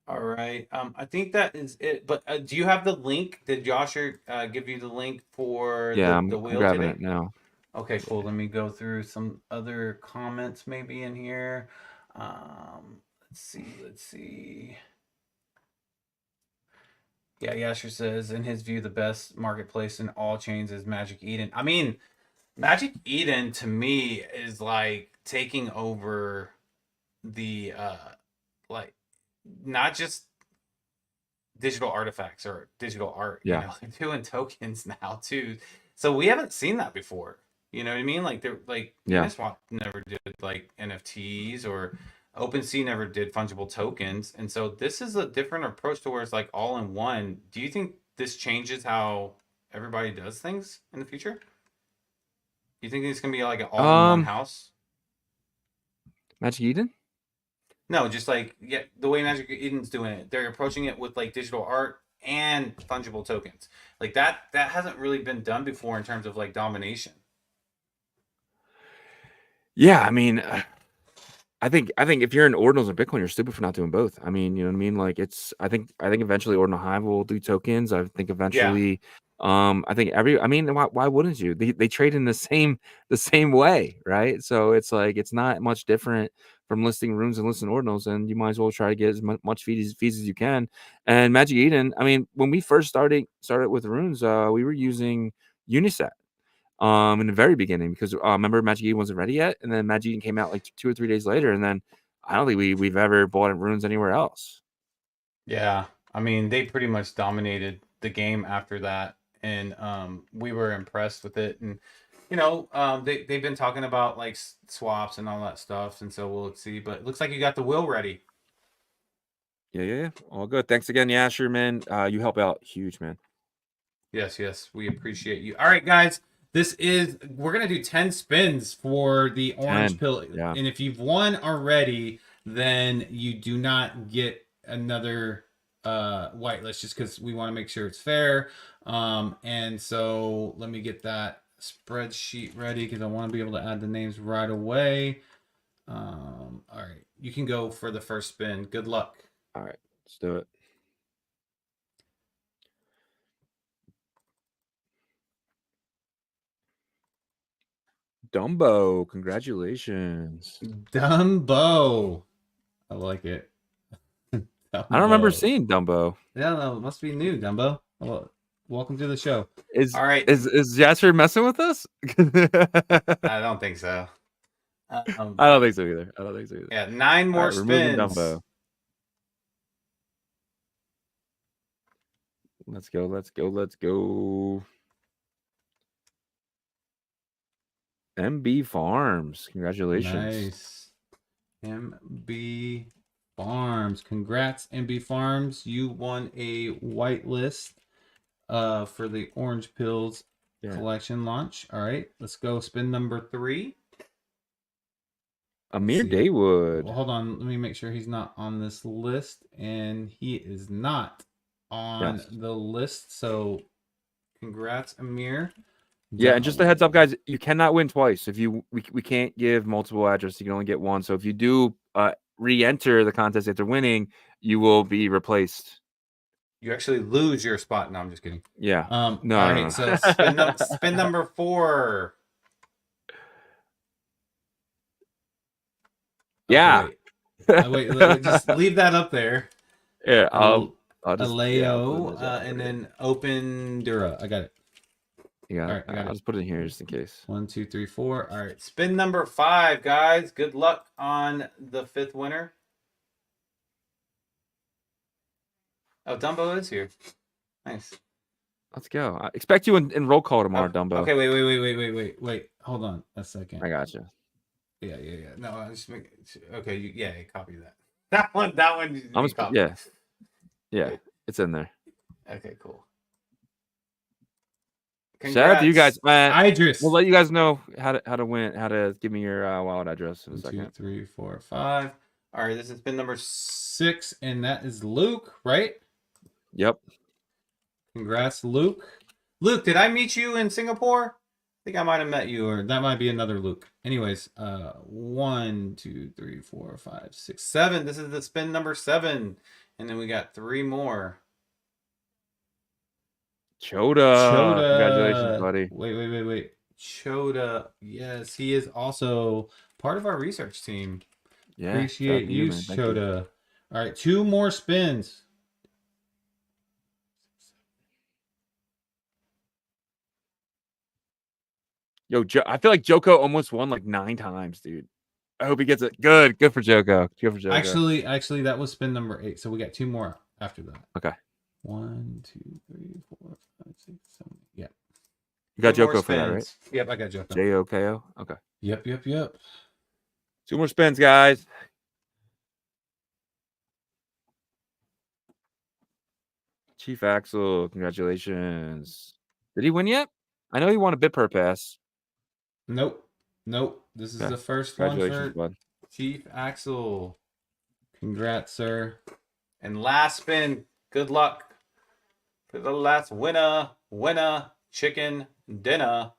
All right. I think that is it. But do you have the link? Did Josher give you the link for Yeah, the I'm wheel grabbing today? it now. Okay, cool. Let me go through some other comments maybe in here. Let's see. Yeah, Yasher says, in his view, the best marketplace in all chains is Magic Eden. I mean, Magic Eden to me is like taking over the like, not just digital artifacts or digital art. You Yeah. know, they're doing tokens now too. So we haven't seen that before. You know what I mean? Like, they're like, Yeah. Uniswap never did like NFTs, or OpenSea never did fungible tokens. And so this is a different approach to where it's like all in one. Do you think this changes how everybody does things in the future? Do you think it's gonna be like an all in one house? Magic Eden? No, just like the way Magic Eden's doing it, they're approaching it with like digital art and fungible tokens. Like that hasn't really been done before in terms of like domination. Yeah, I mean, I think if you're in ordinals and Bitcoin, you're stupid for not doing both. I mean, you know what I mean? Like it's I think eventually Ordinal Hive will do tokens. I think eventually I think I mean why wouldn't you? They trade in the same way, right? So it's like it's not much different from listing runes and listing ordinals, and you might as well try to get as much fees as you can. And Magic Eden, I mean, when we first started with runes, we were using Uniset in the very beginning because remember Magic Eden wasn't ready yet, and then Magic Eden came out like 2 or 3 days later, and then I don't think we've ever bought runes anywhere else. Yeah, I mean they pretty much dominated the game after that, and we were impressed with it. And you know, they've been talking about like swaps and all that stuff, and so we'll see. But it looks like you got the will ready. Yeah. All good. Thanks again, Yasher, man. You help out huge, man. Yes, we appreciate you. All right, guys. We're gonna do 10 spins for the orange pill. Yeah. And if you've won already, then you do not get another whitelist just because we want to make sure it's fair. And so let me get that spreadsheet ready because I want to be able to add the names right away. All right, you can go for the first spin. Good luck. All right, let's do it. Dumbo, congratulations. Dumbo. I like it. I don't remember seeing Dumbo. Yeah, no, it must be new, Dumbo. Well, welcome to the show. All right. Is Jasper messing with us? I don't think so. I don't think so either. Yeah, 9 more spins. Dumbo. Let's go. MB Farms. Congratulations. Nice. MB Farms. Congrats, MB Farms. You won a whitelist for the Orange Pills collection launch. All right, let's go spin number 3. Amir Daywood. Well, hold on. Let me make sure he's not on this list. And he is not on the list. So congrats, Amir. Yeah, and just a heads up, guys, you cannot win twice. If we can't give multiple addresses, you can only get one. So if you do re-enter the contest after winning, you will be replaced. You actually lose your spot. No, I'm just kidding. Yeah. No. All right, so spin number 4. Yeah. Okay, wait, just leave that up there. Yeah, I'll just Aleo, and then open Dura. I got it. Yeah, all right, I'll just put it in here just in case. 1, 2, 3, 4. All right, spin number 5, guys. Good luck on the 5th winner. Oh, Dumbo is here. Nice. Let's go. I expect you in roll call tomorrow, Dumbo. Okay, wait. Hold on a second. I got you. Yeah. No, I just make. Okay, copy that. That one. Yeah, it's in there. Okay, cool. Congrats. Shout out to you guys, man. Idris. We'll let you guys know how to win. How to give me your wallet address in a second. 2, 3, 4, 5. All right, this has been number 6, and that is Luke, right? Yep. Congrats, Luke. Luke, did I meet you in Singapore? I think I might have met you, or that might be another Luke. Anyways, 1, 2, 3, 4, 5, 6, 7. This is the spin number 7, and then we got 3 more. Choda. Congratulations, buddy. Wait. Choda. Yes, he is also part of our research team. Yeah. Appreciate you, Choda. All right, 2 more spins. Yo, I feel like Joko almost won like 9 times, dude. I hope he gets it. Good for Joko. Actually, that was spin number 8. So we got 2 more after that. Okay. 1, 2, 3, 4, 5, 6, 7. Yeah. You got Joko for that, right? Yep, I got Joko. Joko. Okay. Yep. 2 more spins, guys. Chief Axel, congratulations. Did he win yet? I know he won a bit per pass. Nope. This is the first one for bud. Chief Axel. Congrats, sir. And last spin. Good luck for the last winner. Winner chicken dinner.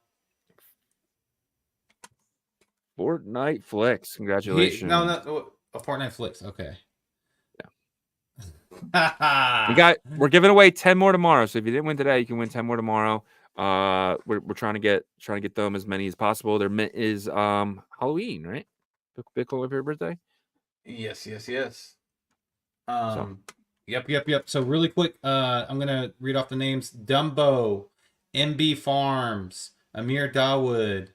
Fortnite Flicks. Congratulations. No. A Fortnite Flicks. Okay. We're giving away 10 more tomorrow. So if you didn't win today, you can win 10 more tomorrow. We're trying to get them as many as possible. There is Halloween, right? Bitcoin with your birthday. Yes. Yep. So really quick, I'm gonna read off the names: Dumbo, MB Farms, Amir Dawood,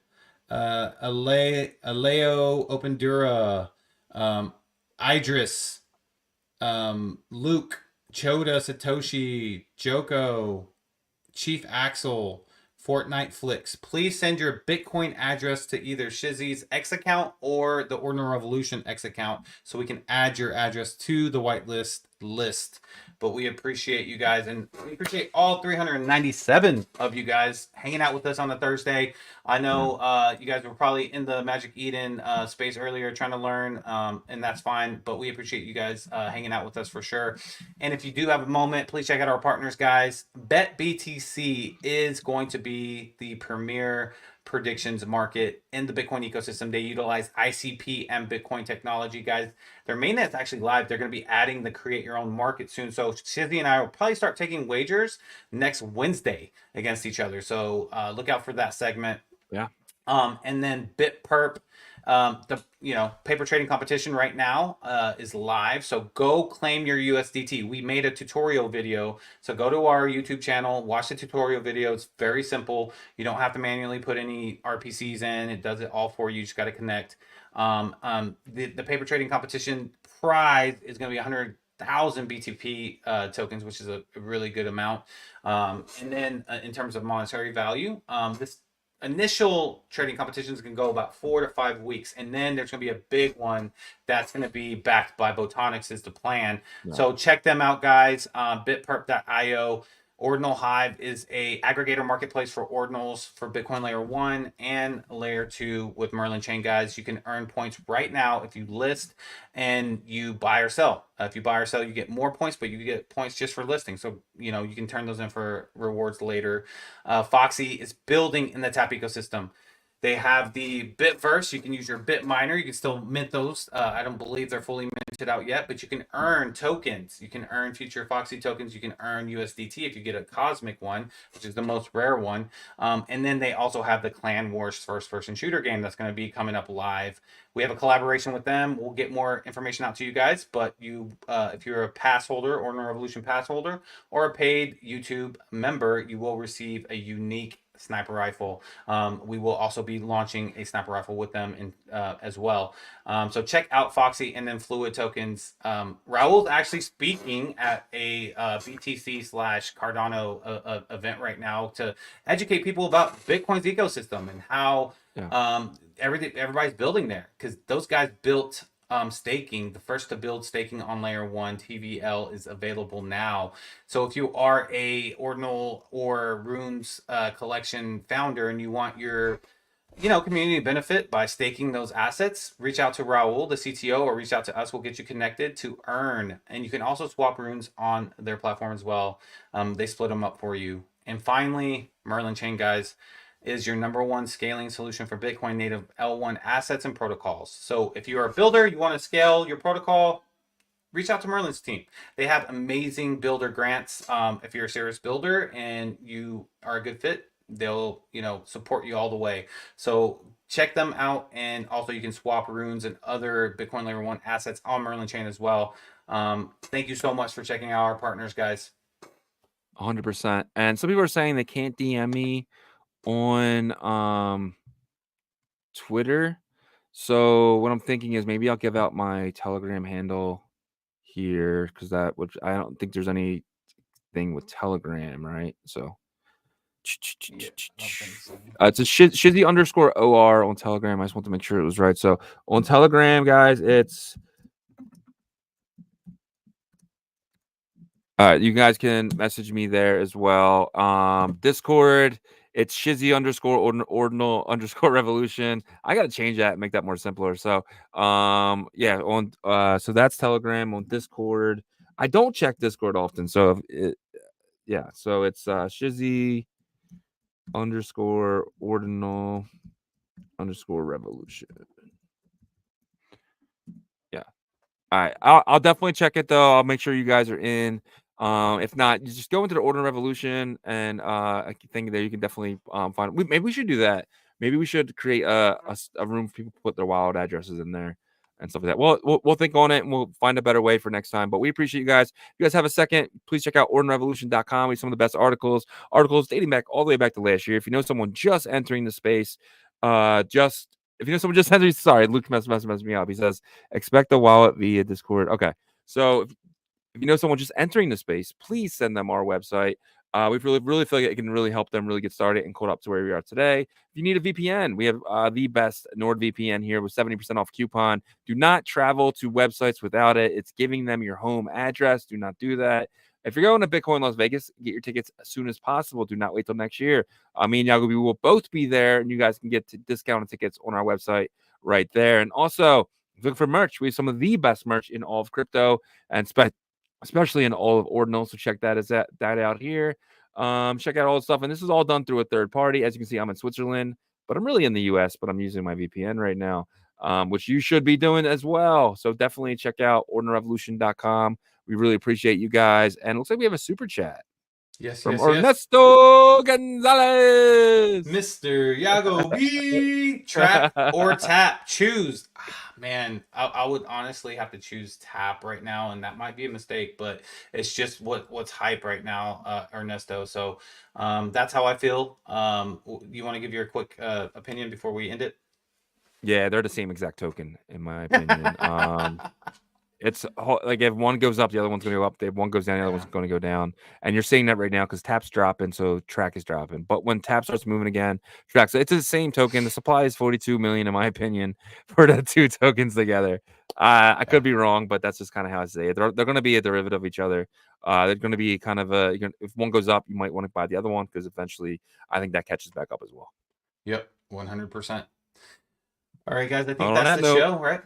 Aleo Opendura, Idris, Luke, Choda, Satoshi, Joko, Chief Axel, Fortnite Flicks. Please send your Bitcoin address to either Shizzy's X account or the Ordinal Revolution X account so we can add your address to the whitelist list. But we appreciate you guys, and we appreciate all 397 of you guys hanging out with us on a Thursday. I know you guys were probably in the Magic Eden space earlier trying to learn, and that's fine. But we appreciate you guys hanging out with us for sure. And if you do have a moment, please check out our partners, guys. BetBTC is going to be the premier predictions market in the Bitcoin ecosystem. They utilize ICP and Bitcoin technology, guys. Their mainnet's actually live. They're going to be adding the create your own market soon. So Shizzy and I will probably start taking wagers next Wednesday against each other. So look out for that segment. Yeah. And then BitPerp, the paper trading competition right now is live. So go claim your USDT. We made a tutorial video. So go to our YouTube channel, watch the tutorial video. It's very simple. You don't have to manually put any RPCs in. It does it all for you. You just got to connect. The paper trading competition prize is going to be 100,000 BTP tokens, which is a really good amount. And then in terms of monetary value, this initial trading competitions can go about 4 to 5 weeks, and then there's going to be a big one that's going to be backed by Botonics is the plan. Yeah. So check them out, guys. Bitperp.io. Ordinal Hive is a aggregator marketplace for ordinals for Bitcoin layer 1 and layer 2 with Merlin chain, guys. You can earn points right now if you list and you buy or sell. If you buy or sell, you get more points, but you get points just for listing. So, you can turn those in for rewards later. Foxy is building in the Tap ecosystem. They have the Bitverse. You can use your Bit miner. You can still mint those. I don't believe they're fully minted out yet, but you can earn tokens. You can earn future Foxy tokens. You can earn USDT if you get a cosmic one, which is the most rare one. And then they also have the Clan Wars first-person shooter game that's going to be coming up live. We have a collaboration with them. We'll get more information out to you guys, but if you're a pass holder, Ordinal Revolution pass holder, or a paid YouTube member, you will receive a unique sniper rifle. We will also be launching a sniper rifle with them as well. So check out Foxy and then Fluid Tokens. Raul's actually speaking at a BTC/Cardano event right now to educate people about Bitcoin's ecosystem and how everybody's building there, because those guys built staking. The first to build staking on layer 1, TVL, is available now. So if you are a Ordinal or Runes collection founder and you want your community benefit by staking those assets, reach out to Raul, the CTO, or reach out to us. We'll get you connected to earn. And you can also swap runes on their platform as well. They split them up for you. And finally, Merlin Chain, guys, is your #1 scaling solution for Bitcoin native L1 assets and protocols. So if you're a builder, you want to scale your protocol, reach out to Merlin's team. They have amazing builder grants. If you're a serious builder and you are a good fit, they'll support you all the way. So check them out, and also you can swap runes and other Bitcoin layer 1 assets on Merlin Chain as well. Thank you so much for checking out our partners, guys. 100%. And some people are saying they can't DM me on Twitter. So what I'm thinking is maybe I'll give out my Telegram handle here, because I don't think there's anything with Telegram, right? So it's a Shizzy _OR on Telegram. I just want to make sure it was right. So on Telegram, guys, it's you guys can message me there as well. Discord It's Shizzy underscore ordinal underscore revolution. I gotta change that and make that more simpler. So yeah, on so that's Telegram. On Discord, I don't check Discord often. So yeah, so it's Shizzy underscore ordinal underscore revolution. Yeah. All right. I'll definitely check it though. I'll make sure you guys are in. If not, you just go into the Ordinal Revolution and I think there you can definitely find. Maybe we should do that. Maybe we should create a room for people to put their wild addresses in there and stuff like that. We'll think on it and we'll find a better way for next time. But we appreciate you guys. If you guys have a second, please check out ordinalrevolution.com. We have some of the best articles dating back all the way back to last year. If you know someone just entering the space, if you know someone just entering, sorry, Luke messed me up. He says expect a wallet via Discord. Okay, so if you know someone just entering the space, please send them our website. We really feel like it can really help them really get started and caught up to where we are today. If you need a VPN, we have the best NordVPN here with 70% off coupon. Do not travel to websites without it. It's giving them your home address. Do not do that. If you're going to Bitcoin Las Vegas, get your tickets as soon as possible. Do not wait till next year. Me and Yagobi will both be there, and you guys can get discounted tickets on our website right there. And also, look for merch. We have some of the best merch in all of crypto, and especially in all of Ordinal. So check that out here. Check out all the stuff. And this is all done through a third party. As you can see, I'm in Switzerland, but I'm really in the US, but I'm using my VPN right now, which you should be doing as well. So definitely check out ordinalrevolution.com. We really appreciate you guys. And it looks like we have a super chat. Yes, from Ernesto Gonzalez. Mr. Yagobi, trap or tap, choose. Man, I would honestly have to choose tap right now, and that might be a mistake, but it's just what's hype right now, Ernesto. So that's how I feel. You want to give your quick opinion before we end it? Yeah, they're the same exact token, in my opinion. It's like if one goes up, the other one's going to go up. If one goes down, the other one's going to go down. And you're seeing that right now because tap's dropping, so track is dropping. But when tap starts moving again, track. So it's the same token. The supply is 42 million, in my opinion, for the two tokens together. I could be wrong, but that's just kind of how I say it. They're going to be a derivative of each other. They're going to be kind of if one goes up, you might want to buy the other one because eventually I think that catches back up as well. Yep, 100%. All right, guys. I think that's the show, right?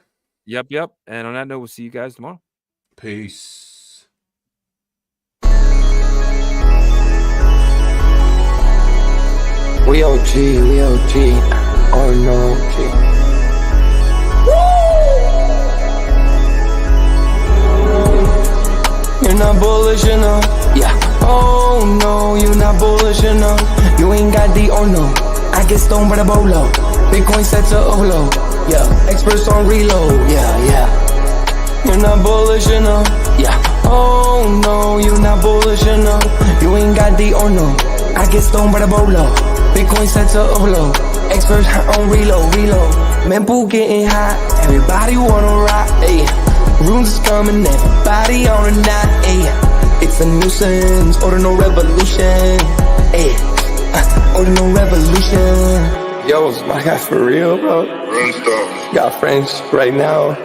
Yep. And on that note, we'll see you guys tomorrow. Peace. We OG, or no OG. You're not bullish enough, yeah. Oh no, you're not bullish enough. You ain't got the or no. I get stoned by the bolo. Bitcoin set to overload, yeah. Experts on reload, yeah. You're not bullish enough, yeah. Oh no, you're not bullish enough. You ain't got the or no. I get stoned by the bolo. Bitcoin set to overload. Experts on reload. Memento getting hot. Everybody wanna rock, ayy. Runes is coming, everybody on a knot, ayy. It's a nuisance, Ordinal Revolution, ayy. Ordinal Revolution. Yo, it's my guy for real, bro. Run stuff. Got friends right now.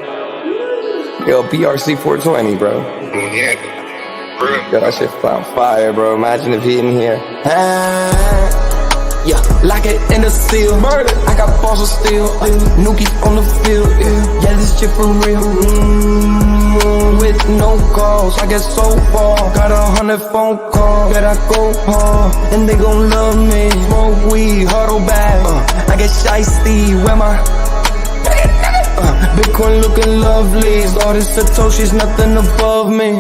Yo, BRC 420, bro. Yeah. Yo, that shit found fire, bro. Imagine if he in here. Yeah, lock it in the seal. Murder. I got balls of steel. Nuki on the field. Yeah, this shit for real. With no calls, I get so far. Got 100 phone calls that I go hard, and they gon' love me. Smoke weed, huddle back. I get shiesty. Where my Bitcoin looking lovely. All this Satoshi's nothing above me.